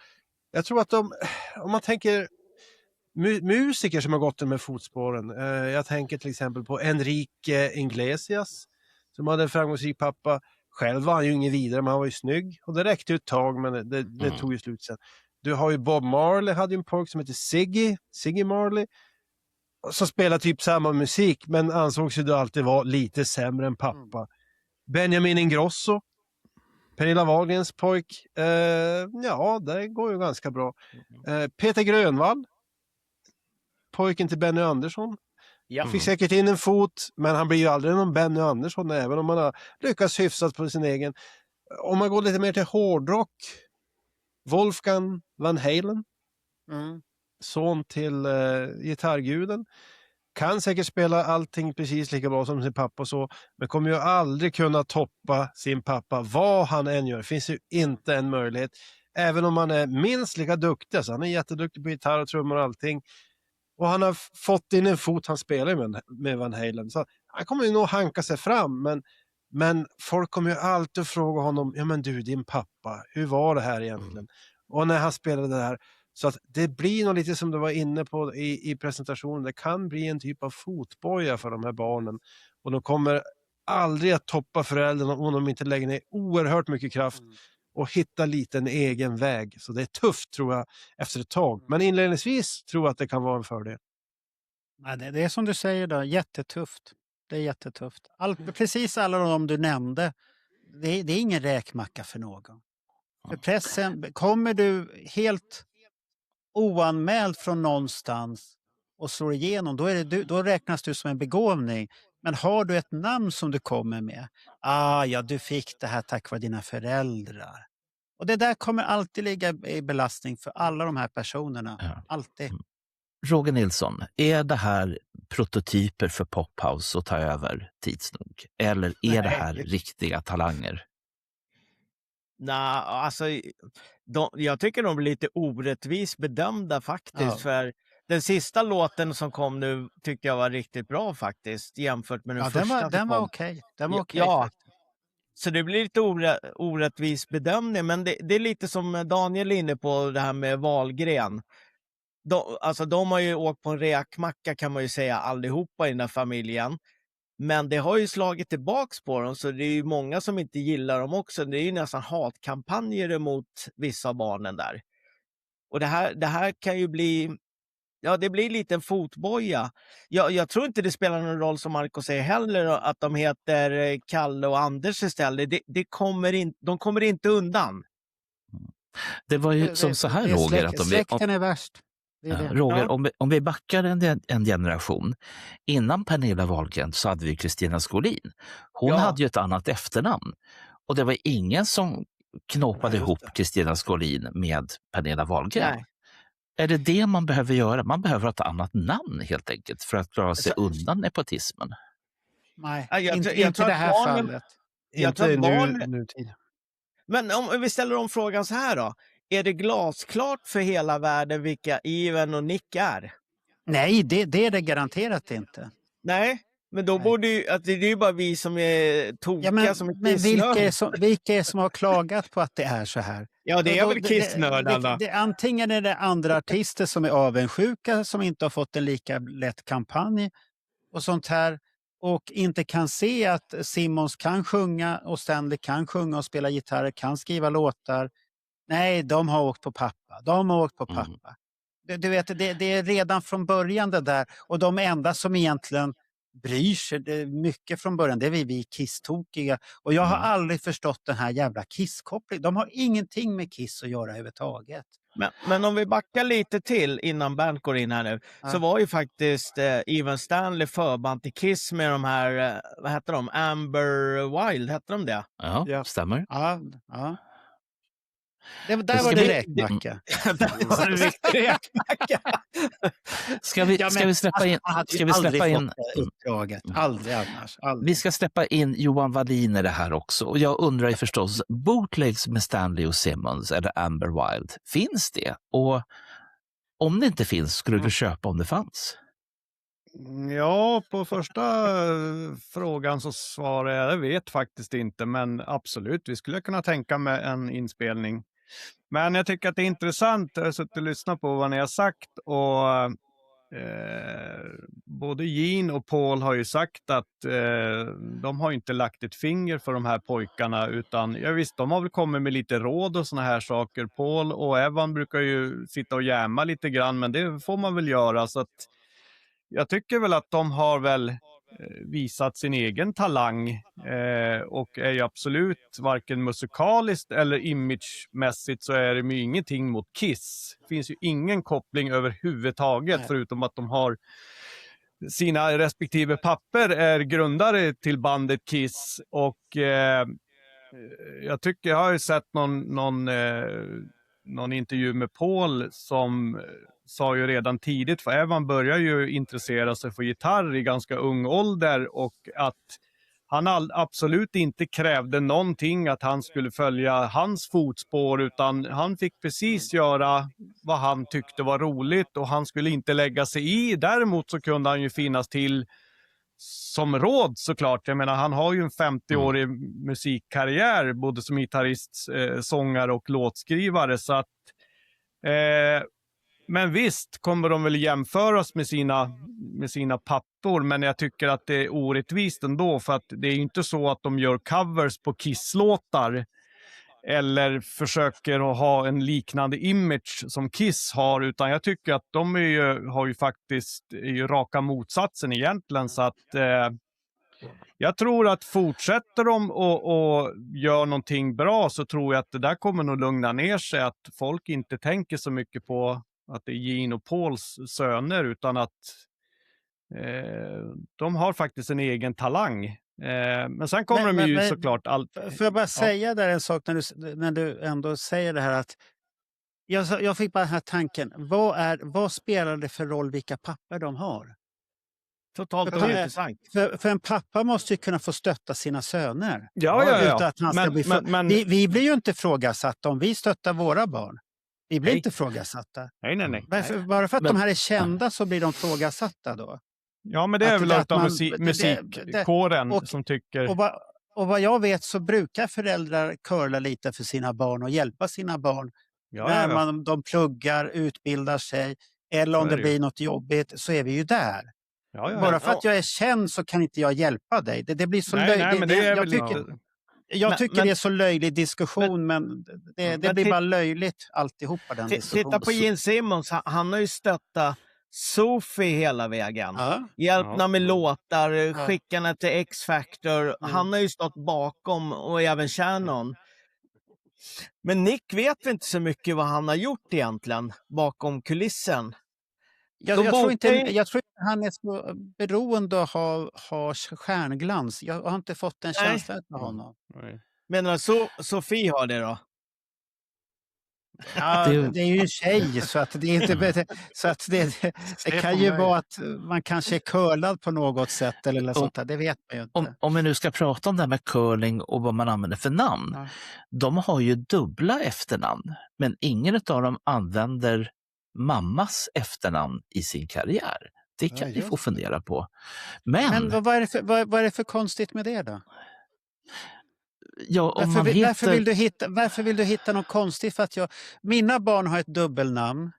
jag tror att om man tänker musiker som har gått de här fotspåren. Jag tänker till exempel på Enrique Iglesias som hade en framgångsrik pappa. Själv var han ju ingen vidare, men han var ju snygg. Och det räckte ju ett tag, men det tog ju slut sen. Du har ju Bob Marley, hade ju en pojk som heter Ziggy Marley. Som spelar typ samma musik, men ansågs ju då alltid vara lite sämre än pappa. Benjamin Ingrosso, Pernilla Wahlgrens pojk. Ja, det går ju ganska bra. Peter Grönvall, pojken till Benny Andersson. Han fick säkert in en fot, men han blir ju aldrig någon Benny Andersson, även om man har lyckats hyfsat på sin egen. Om man går lite mer till hårdrock, Wolfgang Van Halen, son till gitarrguden, kan säkert spela allting precis lika bra som sin pappa och så, men kommer ju aldrig kunna toppa sin pappa vad han än gör. Det finns ju inte en möjlighet. Även om han är minst lika duktig, alltså han är jätteduktig på gitarr och trummor och allting. Och han har fått in en fot, han spelar med Van Halen. Så han kommer ju nog hanka sig fram, men folk kommer ju alltid fråga honom, ja men du, din pappa, hur var det här egentligen? Och när han spelade det här, så att det blir nog lite som du var inne på i presentationen, det kan bli en typ av fotboja för de här barnen. Och de kommer aldrig att toppa föräldrarna om de inte lägger ner oerhört mycket kraft och hitta lite en egen väg. Så det är tufft tror jag efter ett tag. Men inledningsvis tror jag att det kan vara en fördel. Ja, det är som du säger då, jättetufft. Det är jättetufft. Precis alla de du nämnde, det är ingen räkmacka för någon. För pressen, kommer du helt oanmäld från någonstans och slår igenom, då räknas du som en begåvning. Men har du ett namn som du kommer med, ja du fick det här tack vare dina föräldrar. Och det där kommer alltid ligga i belastning för alla de här personerna. Ja. Alltid. Roger Nilsson, är det här prototyper för Pophouse att ta över tids nog? Eller är det här riktiga talanger? Nej, alltså jag tycker de blir lite orättvis bedömda faktiskt. Ja. För den sista låten som kom nu tyckte jag var riktigt bra faktiskt jämfört med den första. Den var okej. Den var okej. Ja. Så det blir lite orättvis bedömning, men det är lite som Daniel är inne på det här med Wahlgren. De har ju åkt på en räkmacka kan man ju säga allihopa i den här familjen. Men det har ju slagit tillbaks på dem, så det är ju många som inte gillar dem också. Det är ju nästan hatkampanjer emot vissa av barnen där. Och det här kan ju bli, ja det blir lite en fotboja. Jag tror inte det spelar någon roll som Marco säger heller att de heter Kalle och Anders istället. De kommer inte undan. Det var ju som så här Roger. Släkten är värst. Roger, om vi backar en generation. Innan Pernilla Wahlgren så hade vi Kristina Skolin. Hon hade ju ett annat efternamn. Och det var ingen som knåpade ihop Kristina Skolin med Pernilla Wahlgren. Nej. Är det man behöver göra? Man behöver ha ett annat namn helt enkelt för att klara sig undan nepotismen. Nej, inte det här fallet. Inte nutid. Men om vi ställer om frågan så här då. Är det glasklart för hela världen vilka Ivan och Nick är? Nej, det är det garanterat inte. Nej, men då borde ju, att det är ju bara vi som är tokiga som är kissnörd. Men vilka är det som har klagat på att det är så här? Ja, det är väl kissnördarna. Antingen är det andra artister som är avundsjuka som inte har fått en lika lätt kampanj och sånt här. Och inte kan se att Simmons kan sjunga och Stanley kan sjunga och spela gitarr, kan skriva låtar. Nej, de har åkt på pappa. Du vet, det är redan från början det där. Och de enda som egentligen bryr sig mycket från början, det är vi Kiss-tokiga. Och jag har aldrig förstått den här jävla Kiss-kopplingen. De har ingenting med Kiss att göra överhuvudtaget. Men om vi backar lite till innan Bernt går in här nu, så var ju faktiskt Ivan Stanley förband till Kiss med de här, vad hette de? Amber Wild, hette de det? Ja, stämmer. Ja. Där var det räkmacka. Där var det riktigt räkmacka. Ska vi släppa in... Ska vi släppa in... uppdraget. Aldrig annars. Aldrig. Vi ska släppa in Johan Wallin i det här också. Och jag undrar ju förstås, bootlegs med Stanley och Simmons eller Amber Wild, finns det? Och om det inte finns, skulle du köpa om det fanns? Ja, på första frågan så svarar jag vet faktiskt inte, men absolut, vi skulle kunna tänka med en inspelning. Men jag tycker att det är intressant, jag har suttit och lyssnat på vad ni har sagt, och både Gene och Paul har ju sagt att de har inte lagt ett finger för de här pojkarna, utan ja, visst, de har väl kommit med lite råd och såna här saker. Paul och Evan brukar ju sitta och jämma lite grann, men det får man väl göra, så att jag tycker väl att de har väl visat sin egen talang och är ju absolut varken musikaliskt eller imagemässigt så är det ju ingenting mot Kiss. Det finns ju ingen koppling överhuvudtaget. Nej. Förutom att de har sina respektive papper är grundare till bandet Kiss, och jag tycker jag har ju sett någon intervju med Paul som sa ju redan tidigt, för Evan börjar ju intressera sig för gitarr i ganska ung ålder, och att han absolut inte krävde någonting att han skulle följa hans fotspår, utan han fick precis göra vad han tyckte var roligt och han skulle inte lägga sig i. Däremot så kunde han ju finnas till som råd såklart. Jag menar, han har ju en 50-årig musikkarriär både som gitarrist, sångare och låtskrivare, så att men visst kommer de väl jämföras med sina pappor, men jag tycker att det är orättvist ändå, för att det är ju inte så att de gör covers på Kiss-låtar eller försöker att ha en liknande image som Kiss har, utan jag tycker att de har ju faktiskt raka motsatsen egentligen, så att jag tror att fortsätter de och gör någonting bra, så tror jag att det där kommer nog lugna ner sig, att folk inte tänker så mycket på att det är Gene och Pauls söner, utan att de har faktiskt en egen talang. Men sen kommer de ju såklart... Får jag bara säga där en sak när du ändå säger det här, att jag fick bara den här tanken. Vad spelar det för roll vilka papper de har? Totalt intressant. För en pappa måste ju kunna få stötta sina söner. Ja. Utan att han ska vi blir ju inte ifrågasatta om vi stöttar våra barn. Vi blir inte ifrågasatta. Nej. Bara för att de här är kända så blir de ifrågasatta då. Ja, men det är väl av musikkåren som tycker... Och vad jag vet så brukar föräldrar curla lite för sina barn och hjälpa sina barn när de pluggar, utbildar sig, eller om det blir något jobbigt, så är vi ju där. Bara för att jag är känd så kan inte jag hjälpa dig. Det blir så löjligt. Jag tycker det är så löjlig diskussion, men det blir bara löjligt alltihopa den diskussionen. Titta på Gene Simmons, han har ju stöttat Sophie hela vägen. Hjälpna med låtar, skickarna till X-Factor. Han har ju stått bakom, och även Shannon. Men Nick vet inte så mycket vad han har gjort egentligen bakom kulissen. Jag tror inte han är så beroende av att ha stjärnglans. Jag har inte fått den känslan med honom. Men Sofie har det då? Ja, det är ju en tjej, så att det är inte så att det kan ju vara att man kanske är curlad på något sätt eller sånt där, det vet man ju inte. Om vi nu ska prata om det här med curling och vad man använder för namn. De har ju dubbla efternamn, men ingen av dem använder mammas efternamn i sin karriär. Det kan ni få fundera på. Men vad är det för konstigt med det då? Ja, varför vill du hitta något konstigt? För att mina barn har ett dubbelnamn.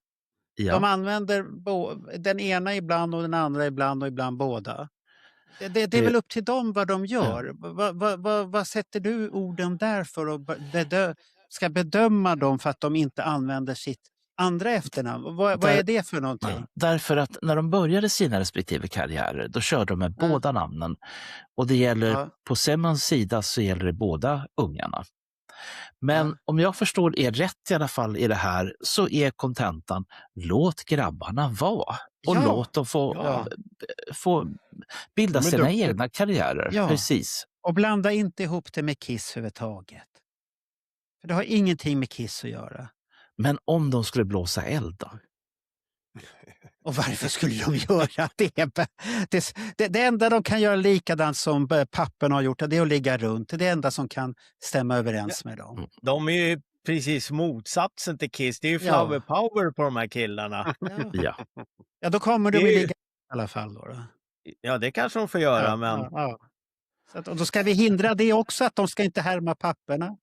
Ja. De använder den ena ibland och den andra ibland och ibland båda. Det är väl upp till dem vad de gör. Vad sätter du orden där för att ska bedöma dem för att de inte använder sitt andra efternamn. Vad är det för någonting? Därför att när de började sina respektive karriärer, då körde de med båda namnen. Och det gäller, på Simmons sida så gäller det båda ungarna. Men om jag förstår er rätt i alla fall i det här, så är kontentan: låt grabbarna vara. Och låt dem få bilda sina egna karriärer. Ja. Precis. Och blanda inte ihop det med Kiss överhuvudtaget. För det har ingenting med Kiss att göra. Men om de skulle blåsa eld då? Och varför skulle de göra det? Det enda de kan göra likadant som papporna har gjort, det är att ligga runt. Det är det enda som kan stämma överens med dem. De är ju precis motsatsen till Kiss. Det är ju flower power på de här killarna. Ja, då kommer de ligga i alla fall. Då. Ja, det kanske de får göra, men... Så att, och då ska vi hindra det också, att de ska inte härma papporna.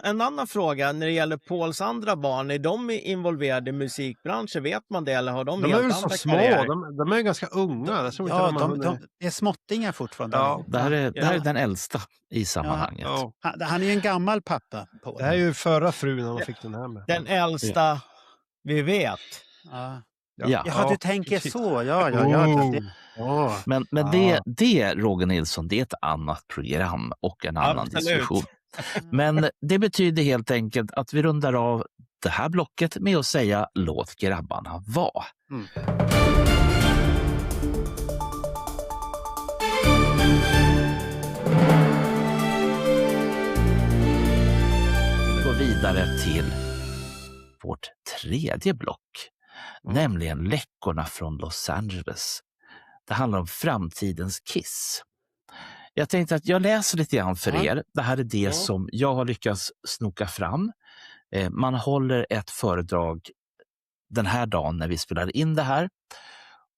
En annan fråga när det gäller Pauls andra barn, är de involverade i musikbranschen? Vet man det, eller har de är helt väl andra så små, karriärer? de är ganska unga. Jag tror inte De är småttingar fortfarande. Ja. Det här är den äldsta i sammanhanget. Ja. Han är ju en gammal pappa. Det här är ju förra frun när de fick den här med. Den äldsta vi vet. Ja, du tänker så. Men det, Roger Nilsson, det är ett annat program och en annan diskussion. Men det betyder helt enkelt att vi rundar av det här blocket med att säga: låt grabbarna vara. Vi går vidare till vårt tredje block, nämligen läckorna från Los Angeles. Det handlar om framtidens Kiss. Jag tänkte att jag läser lite grann för er. Det här är det som jag har lyckats snoka fram. Man håller ett föredrag den här dagen när vi spelar in det här.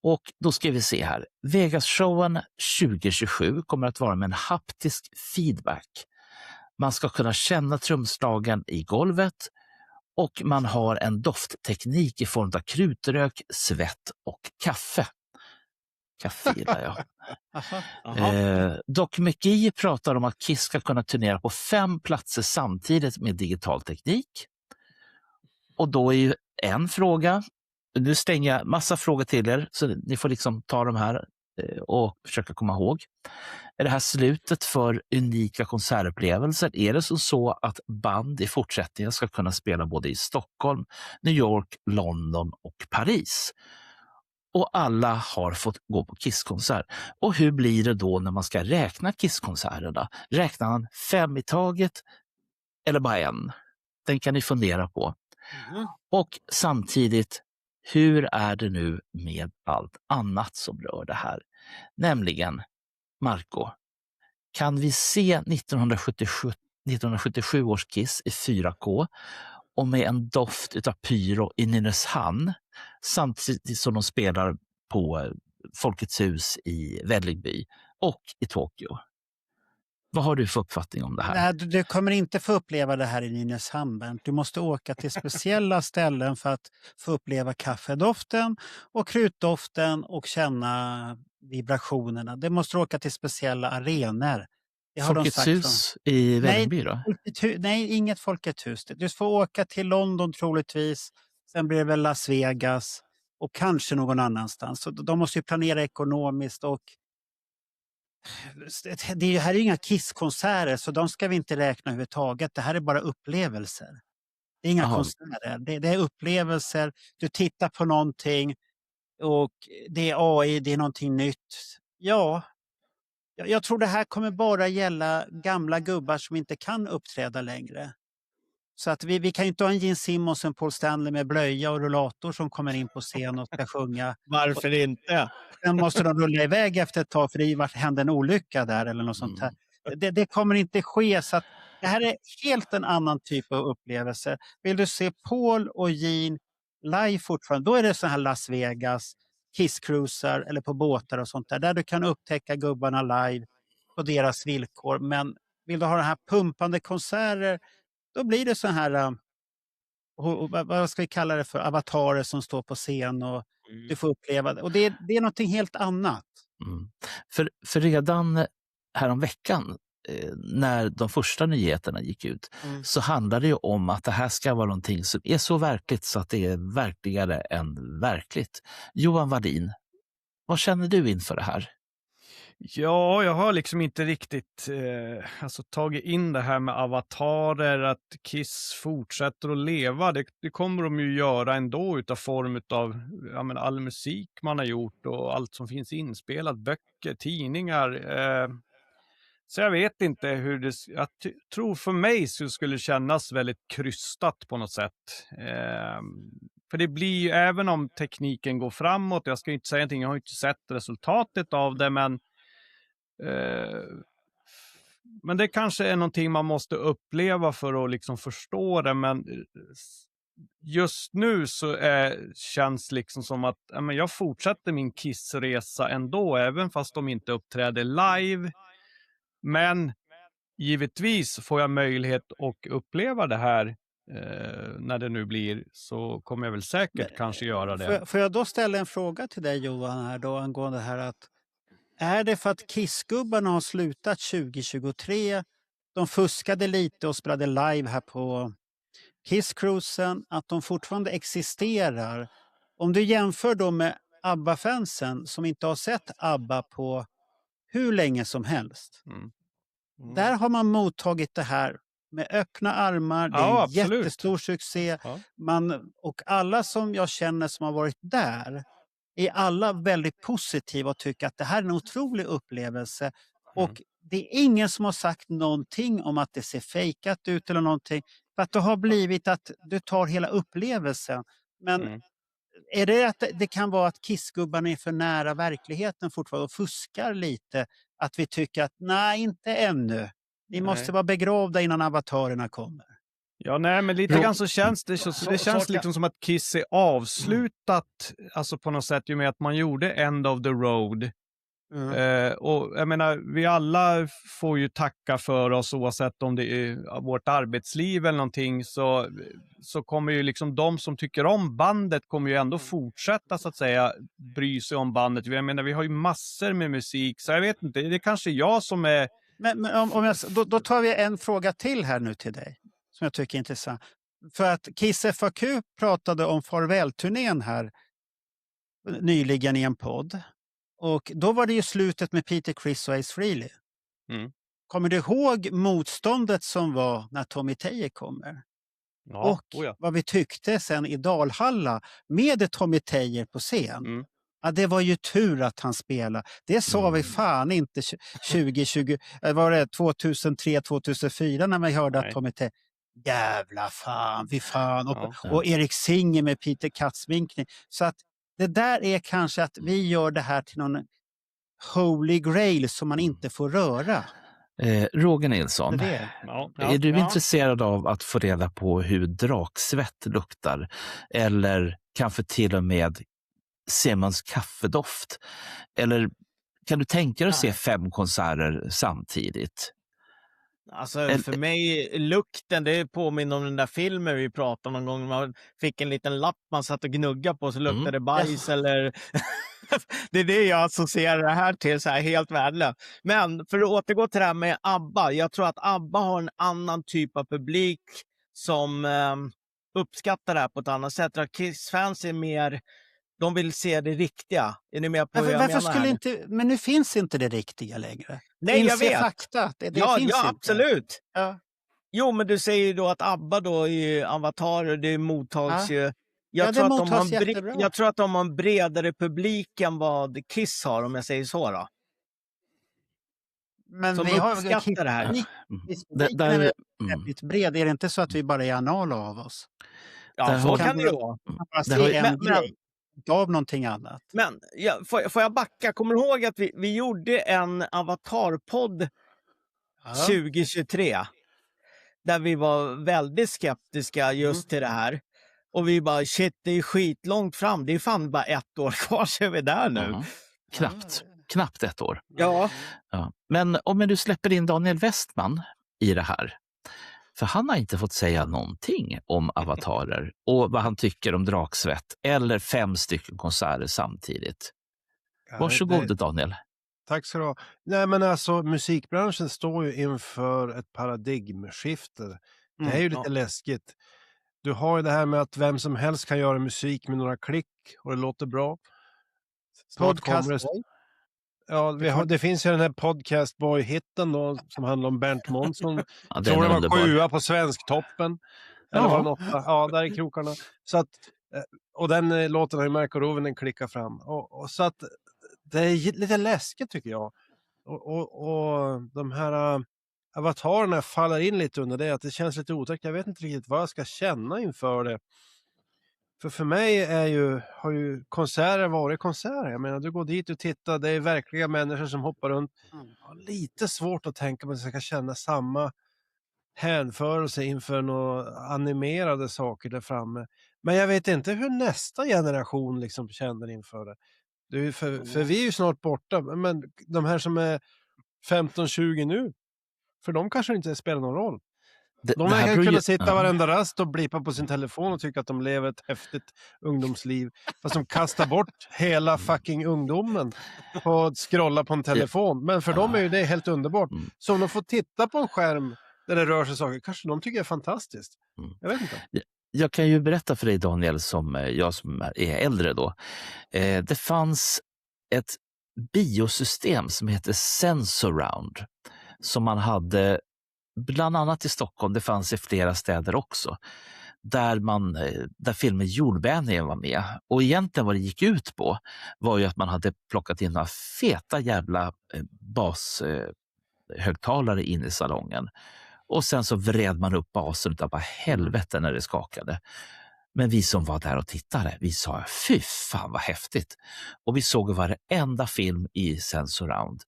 Och då ska vi se här. Vegas-showen 2027 kommer att vara med en haptisk feedback. Man ska kunna känna trumslagen i golvet. Och man har en doftteknik i form av krutrök, svett och kaffe. Kaffe gillar jag. Doc McGee pratar om att Kiss ska kunna turnera på 5 platser samtidigt med digital teknik. Och då är ju en fråga, nu stänger jag massa frågor till er så ni får liksom ta de här och försöka komma ihåg. Är det här slutet för unika konsertupplevelser? Är det så att band i fortsättningen ska kunna spela både i Stockholm, New York, London och Paris? Och alla har fått gå på Kiss-konsert. Och hur blir det då när man ska räkna Kiss-konserterna? Räknar man 5 i taget eller bara en? Den kan ni fundera på. Och samtidigt, hur är det nu med allt annat som rör det här? Nämligen, Marco, kan vi se 1977 års Kiss i 4K och med en doft utav pyro i Nynäshamn samtidigt som de spelar på Folkets hus i Vällingby och i Tokyo? Vad har du för uppfattning om det här? Nej, du kommer inte få uppleva det här i Nynäshamn, Bernt. Du måste åka till speciella ställen för att få uppleva kaffedoften och krutdoften och känna vibrationerna. Du måste åka till speciella arenor. Folkets hus i Vällingby då? Nej, inget Folkets hus. Du får åka till London troligtvis. Sen blir det väl Las Vegas och kanske någon annanstans. Så de måste ju planera ekonomiskt och det här är ju inga Kiss-konserter så de ska vi inte räkna överhuvudtaget. Det här är bara upplevelser. Det är inga konserter. Det är upplevelser. Du tittar på någonting och det är AI, det är någonting nytt. Ja, jag tror det här kommer bara gälla gamla gubbar som inte kan uppträda längre. Så att vi kan ju inte ha en Gene Simmons och en Paul Stanley med blöja och rullator som kommer in på scen och ska sjunga. Varför inte? Sen måste de rulla iväg efter ett tag för det hände en olycka där eller något sånt här. Det kommer inte ske, så att det här är helt en annan typ av upplevelse. Vill du se Paul och Gene live fortfarande, då är det så här Las Vegas, Kiss-cruisar eller på båtar och sånt där du kan upptäcka gubbarna live på deras villkor. Men vill du ha den här pumpande konserter, då blir det så här, vad ska vi kalla det för, avatarer som står på scen och du får uppleva det. Och det är någonting helt annat. För redan härom veckan när de första nyheterna gick ut, så handlar det ju om att det här ska vara någonting som är så verkligt så att det är verkligare än verkligt. Johan Wallin, vad känner du inför det här? Ja, jag har liksom inte riktigt tagit in det här med avatarer, att Kiss fortsätter att leva. Det kommer de ju göra ändå utav form av all musik man har gjort och allt som finns inspelat, böcker, tidningar. Så jag vet inte hur det... Jag tror för mig så skulle det kännas väldigt krystat på något sätt. För det blir ju, även om tekniken går framåt, jag ska inte säga någonting, jag har inte sett resultatet av det, men det kanske är någonting man måste uppleva för att liksom förstå det, men just nu så känns liksom som att jag fortsätter min Kiss-resa ändå, även fast de inte uppträder live. Men givetvis får jag möjlighet att uppleva det här när det nu blir, så kommer jag väl säkert kanske göra det. Får jag då ställa en fråga till dig, Johan, här då, angående det här att är det för att Kissgubbarna har slutat 2023, de fuskade lite och spelade live här på Kiss-cruisen, att de fortfarande existerar? Om du jämför då med ABBA-fansen som inte har sett ABBA på hur länge som helst. Där har man mottagit det här med öppna armar, det är en jättestor succé. Ja. Och alla som jag känner som har varit där är alla väldigt positiva och tycker att det här är en otrolig upplevelse. Och det är ingen som har sagt någonting om att det ser fejkat ut eller någonting. För att det har blivit att du tar hela upplevelsen. Men är det att det kan vara att Kissgubbarna är för nära verkligheten fortfarande och fuskar lite? Att vi tycker att nej, inte ännu. Vi måste vara begravda innan avatarerna kommer. Ja, nej, men lite grann så känns det. Det känns liksom som att Kiss är avslutat, alltså på något sätt, ju med att man gjorde End of the Road. Och jag menar, vi alla får ju tacka för oss, oavsett om det är vårt arbetsliv eller någonting, så kommer ju liksom de som tycker om bandet kommer ju ändå fortsätta, så att säga, bry sig om bandet. Jag menar, vi har ju massor med musik, så jag vet inte, det är kanske jag som är... Men då tar vi en fråga till här nu till dig, som jag tycker är intressant. För att Kiss FAQ pratade om farvälturnén här nyligen i en podd. Och då var det ju slutet med Peter Criss och Ace Frehley. Kommer du ihåg motståndet som var när Tommy Thayer kommer? Ja, och vad vi tyckte sen i Dalhalla med Tommy Thayer på scen. Ja, det var ju tur att han spelade. Det sa vi fan inte 2020, var det 2003-2004 när vi hörde att Tommy Thayer, jävla fan, vi fan. Och Erik Singer med Peter Kattsvinkning. Så att det där är kanske att vi gör det här till någon holy grail som man inte får röra. Roger Nilsson, är du intresserad av att få reda på hur draksvett luktar? Eller kanske till och med Simons kaffedoft? Eller kan du tänka dig att se 5 konserter samtidigt? Alltså för mig, lukten, det påminner om den där filmen vi pratade om någon gång. Man fick en liten lapp man satt och gnugga på, så luktade det bajs eller... Det är det jag associerar det här till, så här helt värdelöst. Men för att återgå till det här med ABBA. Jag tror att ABBA har en annan typ av publik som uppskattar det här på ett annat sätt. Kiss-fans är mer... De vill se det riktiga. Är ni med på varför skulle inte... Men nu finns inte det riktiga längre. Nej, jag vet. Fakta. Det ja, finns inte. Absolut. Ja. Jo, men du säger ju då att ABBA då är avatarer, det mottas ju... Jag tror att de har en bredare publik än vad Kiss har, om jag säger så då. Men som vi har uppskattar det här. Väldigt bred. Är det inte så att vi bara är anala av oss? Ja, så kan det ju vara. Av någonting annat. Men får jag backa? Kommer du ihåg att vi gjorde en avatarpodd 2023? Där vi var väldigt skeptiska just till det här. Och vi bara, shit, det är skitlångt fram. Det är fan bara 1 år kvar, så är vi där nu. Knappt 1 år. Ja. Men om du släpper in Daniel Westman i det här. För han har inte fått säga någonting om avatarer och vad han tycker om draksvett eller 5 stycken konserter samtidigt. Varsågod Daniel. Tack ska du ha. Nej, men alltså musikbranschen står ju inför ett paradigmskifte. Det är ju lite läskigt. Du har ju det här med att vem som helst kan göra musik med några klick och det låter bra. Snart kommer det. Ja, det finns ju den här Podcastboy-hitten då som handlar om Bernt Månsson. Ja, Tror det var underbar. 7 på Svensktoppen. Eller var det 8? Ja, där i krokarna. Så att, och den låten har ju Marco Rovinen klickat fram. Och så att det är lite läskigt tycker jag. Och de här avatarerna faller in lite under det. Att det känns lite otäckt. Jag vet inte riktigt vad jag ska känna inför det. För mig har ju konserter varit konserter. Jag menar, du går dit och tittar. Det är verkliga människor som hoppar runt. Jag har lite svårt att tänka mig att jag ska känna samma hänförelse inför några animerade saker där framme. Men jag vet inte hur nästa generation liksom känner inför det. För vi är ju snart borta. Men de här som är 15-20 nu, för de kanske inte spelar någon roll. De verkar kunna sitta varenda rast och blippa på sin telefon och tycka att de lever ett häftigt ungdomsliv. Fast de kastar bort hela fucking ungdomen på att scrolla på en telefon. Men för dem är ju det helt underbart. Så om de får titta på en skärm där det rör sig saker, kanske de tycker det är fantastiskt. Jag vet inte. Jag kan ju berätta för dig, Daniel, som jag som är äldre då. Det fanns ett biosystem som heter Sensurround som man hade bland annat i Stockholm. Det fanns i flera städer också. Där filmen Jordbävningen var med. Och egentligen vad det gick ut på var ju att man hade plockat in några feta jävla bashögtalare in i salongen. Och sen så vred man upp basen utav bara helvete när det skakade. Men vi som var där och tittade, vi sa fy fan vad häftigt. Och vi såg varenda film i Sensurround.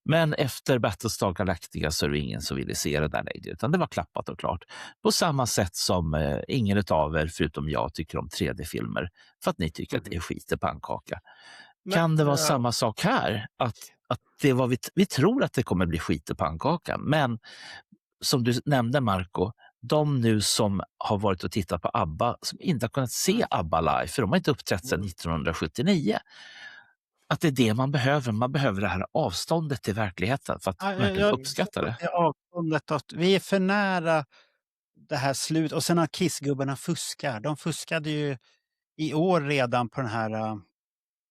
Men efter Battlestar Galactica så är det ingen som ville se det där längre, utan det var klappat och klart. På samma sätt som ingen utav er förutom jag tycker om 3D-filmer. För att ni tycker att det är skit i pannkaka. Kan det vara samma sak här? Att det var vi tror att det kommer bli skit i pannkaka. Men som du nämnde, Marco, de nu som har varit och tittat på ABBA som inte har kunnat se ABBA live, för de har inte uppträtt sedan 1979. Att det är det man behöver. Man behöver det här avståndet till verkligheten för att verkligen uppskatta det. Vi är för nära det här slut. Och sen att Kissgubbarna fuskar. De fuskade ju i år redan på den här...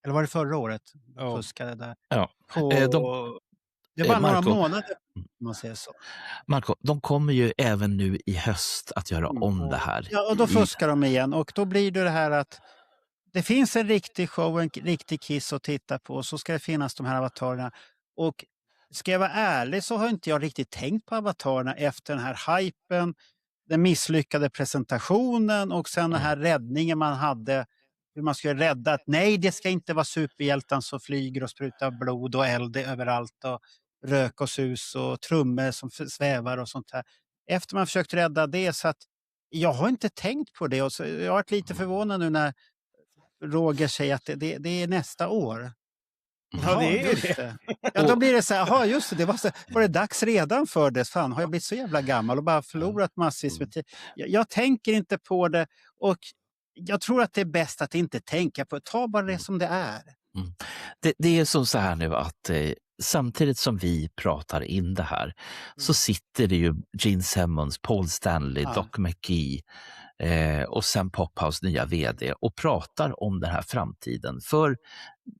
Eller var det förra året? De fuskade där. Ja. Det var några månader, man säger så. Marco, de kommer ju även nu i höst att göra om det här. Ja, och då fuskar de igen. Och då blir det här att det finns en riktig show, en riktig Kiss att titta på. Och så ska det finnas de här avatarerna. Och ska jag vara ärlig så har inte jag riktigt tänkt på avatarerna efter den här hypen, den misslyckade presentationen och sen den här räddningen man hade. Hur man skulle rädda att nej, det ska inte vara superhjältan som flyger och sprutar blod och eld överallt och rök och sus och trummor som svävar och sånt här. Efter man försökt rädda det, så att jag har inte tänkt på det. Och så, jag har varit lite förvånad nu när Roger säger att det är nästa år. Ja, det är det. Ja, då blir det så här, just det, var det dags redan för det? Fan, har jag blivit så jävla gammal och bara förlorat massvis med tid? Jag tänker inte på det och jag tror att det är bäst att inte tänka på det. Ta bara det som det är. Det är så här nu att samtidigt som vi pratar in det här så sitter det ju Gene Simmons, Paul Stanley, Doc McGee och sen Pophouse nya vd och pratar om den här framtiden för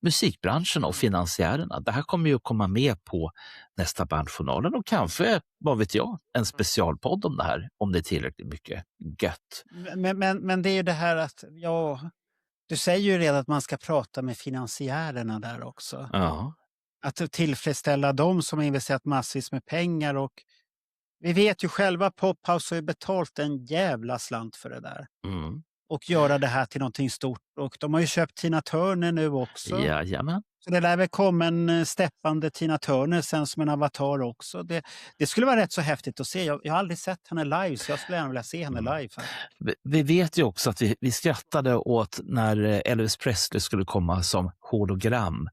musikbranschen och finansiärerna. Det här kommer ju att komma med på nästa Bandjournalen och kanske, vad vet jag, en specialpodd om det här, om det är tillräckligt mycket gött. Men det är ju det här att, du säger ju redan att man ska prata med finansiärerna där också. Ja. Att tillfredsställa dem som har investerat massvis med pengar, och vi vet ju själva, Pophouse har ju betalt en jävla slant för det där. Och göra det här till någonting stort. Och de har ju köpt Tina Turner nu också. Jajamän. Så det lär väl komma en steppande Tina Turner sen som en avatar också. Det skulle vara rätt så häftigt att se. Jag har aldrig sett henne live, så jag skulle gärna vilja se henne live. Vi vet ju också att vi skrattade åt när Elvis Presley skulle komma som hologram.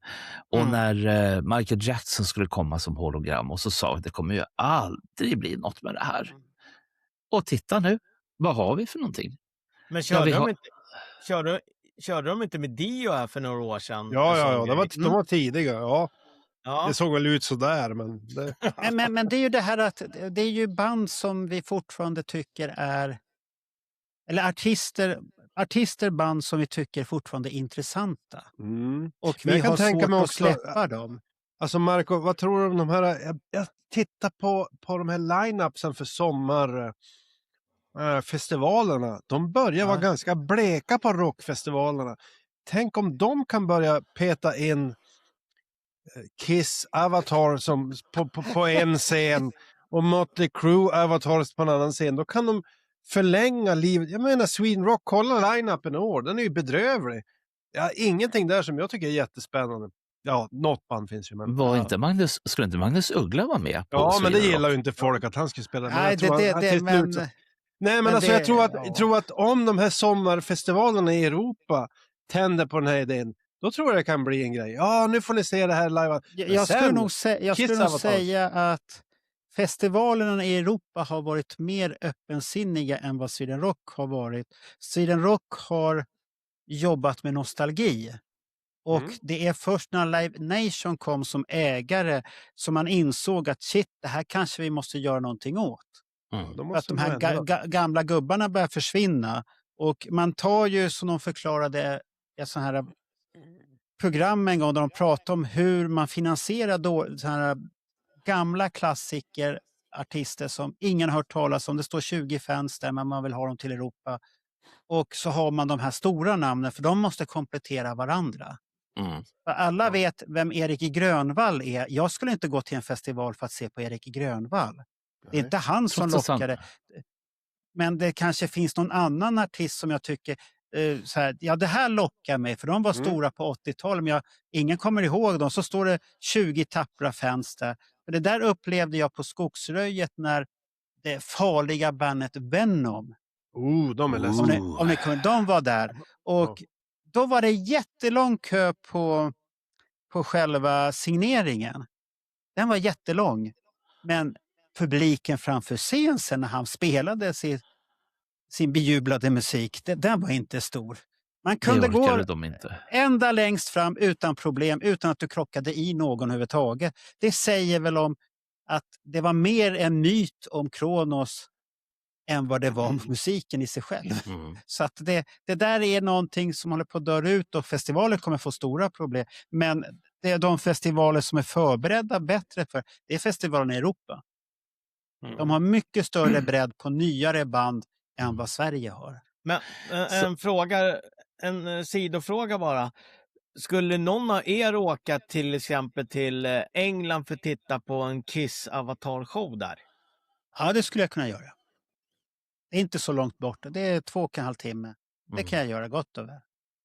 Och när Michael Jackson skulle komma som hologram. Och så sa vi att det kommer ju aldrig bli något med det här. Och titta nu, vad har vi för någonting? Men körde de inte med Dio här för några år sedan? Ja, de var tidiga, ja. Ja. Det såg väl ut sådär, men... Men det är ju det här att det är ju band som vi fortfarande tycker är... Eller artister, band som vi tycker fortfarande är intressanta. Och Men vi jag kan har tänka svårt mig att också- släppa dem. Alltså Marco, vad tror du om de här... Jag tittar på de här line-upsen för sommarfestivalerna. De börjar vara ganska bleka på rockfestivalerna. Tänk om de kan börja peta in Kiss Avatar som på en scen och Mötley Crüe Avatars på en annan scen. Då kan de förlänga livet. Jag menar Sweden Rock, kolla line-upen i år. Den är ju bedrövlig. Ja, ingenting där som jag tycker är jättespännande. Ja, något band finns ju. Men... Skulle inte Magnus Uggla vara med? På Ja, men det Sweden gillar Rock? ju inte folk att han skulle spela. Men Nej, jag tror det, att det, till men... slut så- Nej, men men alltså det- jag tror att om de här sommarfestivalerna i Europa tänder på den här idén, då tror jag det kan bli en grej. Ja, nu får ni se det här live. Jag skulle nog Avatar. säga att festivalerna i Europa har varit mer öppensinniga än vad Sweden Rock har varit. Sweden Rock har jobbat med nostalgi. Och det är först när Live Nation kom som ägare som man insåg att shit, det här kanske vi måste göra någonting åt. Då För att måste de här de ändra. gamla gubbarna börjar försvinna. Och man tar ju, som de förklarade, ett sån här program en gång där de pratade om hur man finansierar så här gamla klassiker, artister som ingen har hört talas om. Det står 20 fans där, men man vill ha dem till Europa. Och så har man de här stora namnen, för de måste komplettera varandra. För alla vet vem Erik Grönvall är. Jag skulle inte gå till en festival för att se på Erik Grönvall. Det är inte han som lockade. Men det kanske finns någon annan artist som jag tycker så här, ja, det här lockar mig, för de var stora på 80-talet, men ingen kommer ihåg dem. Så står det 20 tappra fans där. För det där upplevde jag på Skogsröjet när det farliga bandet Venom, De är läskiga. om ni kunde, de var där. Och då var det jättelång kö på själva signeringen. Den var jättelång. Men publiken framför scenen sen när han spelade sin bejublade musik, den var inte stor. Man kunde gå ända längst fram utan problem, utan att du krockade i någon överhuvudtaget. Det säger väl om att det var mer en myt om Kronos än vad det var om musiken i sig själv. Så att det där är någonting som håller på att dö ut, och festivaler kommer få stora problem. Men det är de festivaler som är förberedda bättre för, det är festivalen i Europa. De har mycket större bredd på nyare band än vad Sverige har. Men en sidofråga bara. Skulle någon av er åka till exempel till England för att titta på en Kiss Avatar-show där? Ja, det skulle jag kunna göra. Det är inte så långt bort. Det är 2,5 timme. Det kan jag göra gott och väl.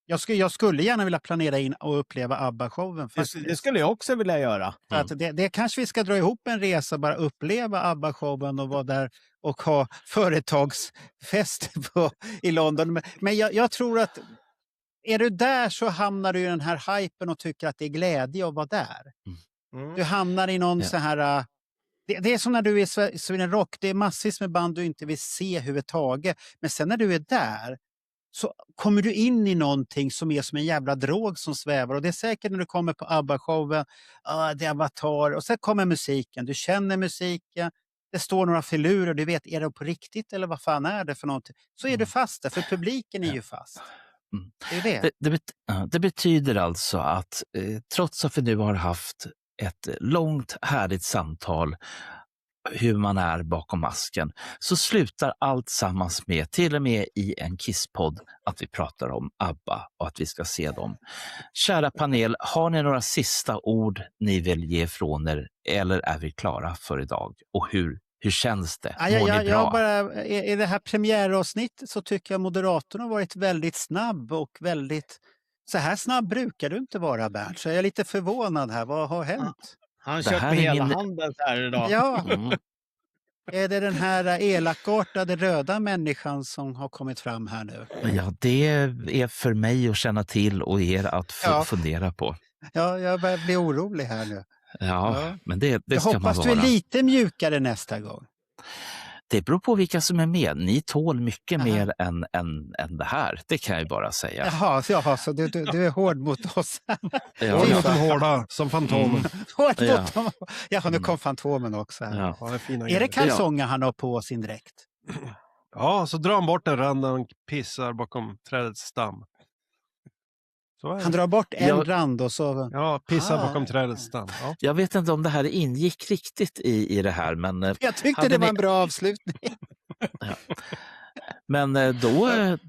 Jag skulle gärna vilja planera in och uppleva ABBA-showen. Det skulle jag också vilja göra. Så att det kanske vi ska dra ihop en resa, bara uppleva ABBA-showen och vara där och ha företagsfest i London. Men jag tror att är du där så hamnar du i den här hypen och tycker att det är glädje att vara där. Du hamnar i någon så här... Det är som när du är i Sweden Rock. Det är massvis med band du inte vill se överhuvudtaget. Men sen när du är där så kommer du in i någonting som är som en jävla drog som svävar. Och det är säkert när du kommer på ABBA-showen. Det är Avatar. Och sen kommer musiken. Du känner musiken. Det står några filurer. Du vet, är det på riktigt eller vad fan är det för någonting? Så är du fast där. För publiken är ju fast. Det är det. Det betyder alltså att trots att vi nu har haft ett långt härligt samtal hur man är bakom masken, så slutar allt sammans med, till och med i en Kiss-podd, att vi pratar om ABBA och att vi ska se dem. Kära panel, har ni några sista ord ni vill ge ifrån er, eller är vi klara för idag? Och hur känns det? Mår ni bra? I det här premiäravsnittet så tycker jag Moderaterna har varit väldigt snabb och väldigt... Så här snabb brukar du inte vara, Bernt. Så jag är lite förvånad här. Vad har hänt? Han kört med hela handen här idag. Ja. Är det den här elakartade röda människan som har kommit fram här nu? Ja, det är för mig att känna till och er att fundera på. Ja, jag börjar bli orolig här nu. Ja. Men det ska man vara. Jag hoppas du är lite mjukare nästa gång. Det beror på vilka som är med. Ni tål mycket mer än det här. Det kan jag ju bara säga. Jaha, så du är hård mot oss. Hård mot de hårda, som Fantomen. Hård mot dem. Jaha, nu kom Fantomen också. Ja. Ja, det är fina Är grejer. det kalsonger han har på sin dräkt? Ja, så drar han bort en rand när han pissar bakom trädets stam. Så är det. Han drar bort en Ja. rand och så... Ja, pissar bakom trädets stam. Ja. Jag vet inte om det här ingick riktigt i det här, men, Jag tyckte hade det var ni- en bra avslutning. men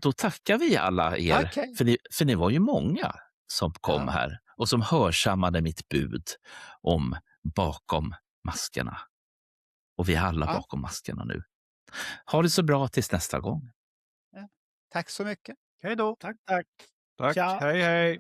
då tackar vi alla er. Okej. För ni var ju många som kom Ja. här och som hörsammade mitt bud om bakom maskerna. Och vi är alla Ja. bakom maskerna nu. Ha det så bra tills nästa gång. Tack så mycket. Hej då. Tack. Tack. Tja. Hej, hej.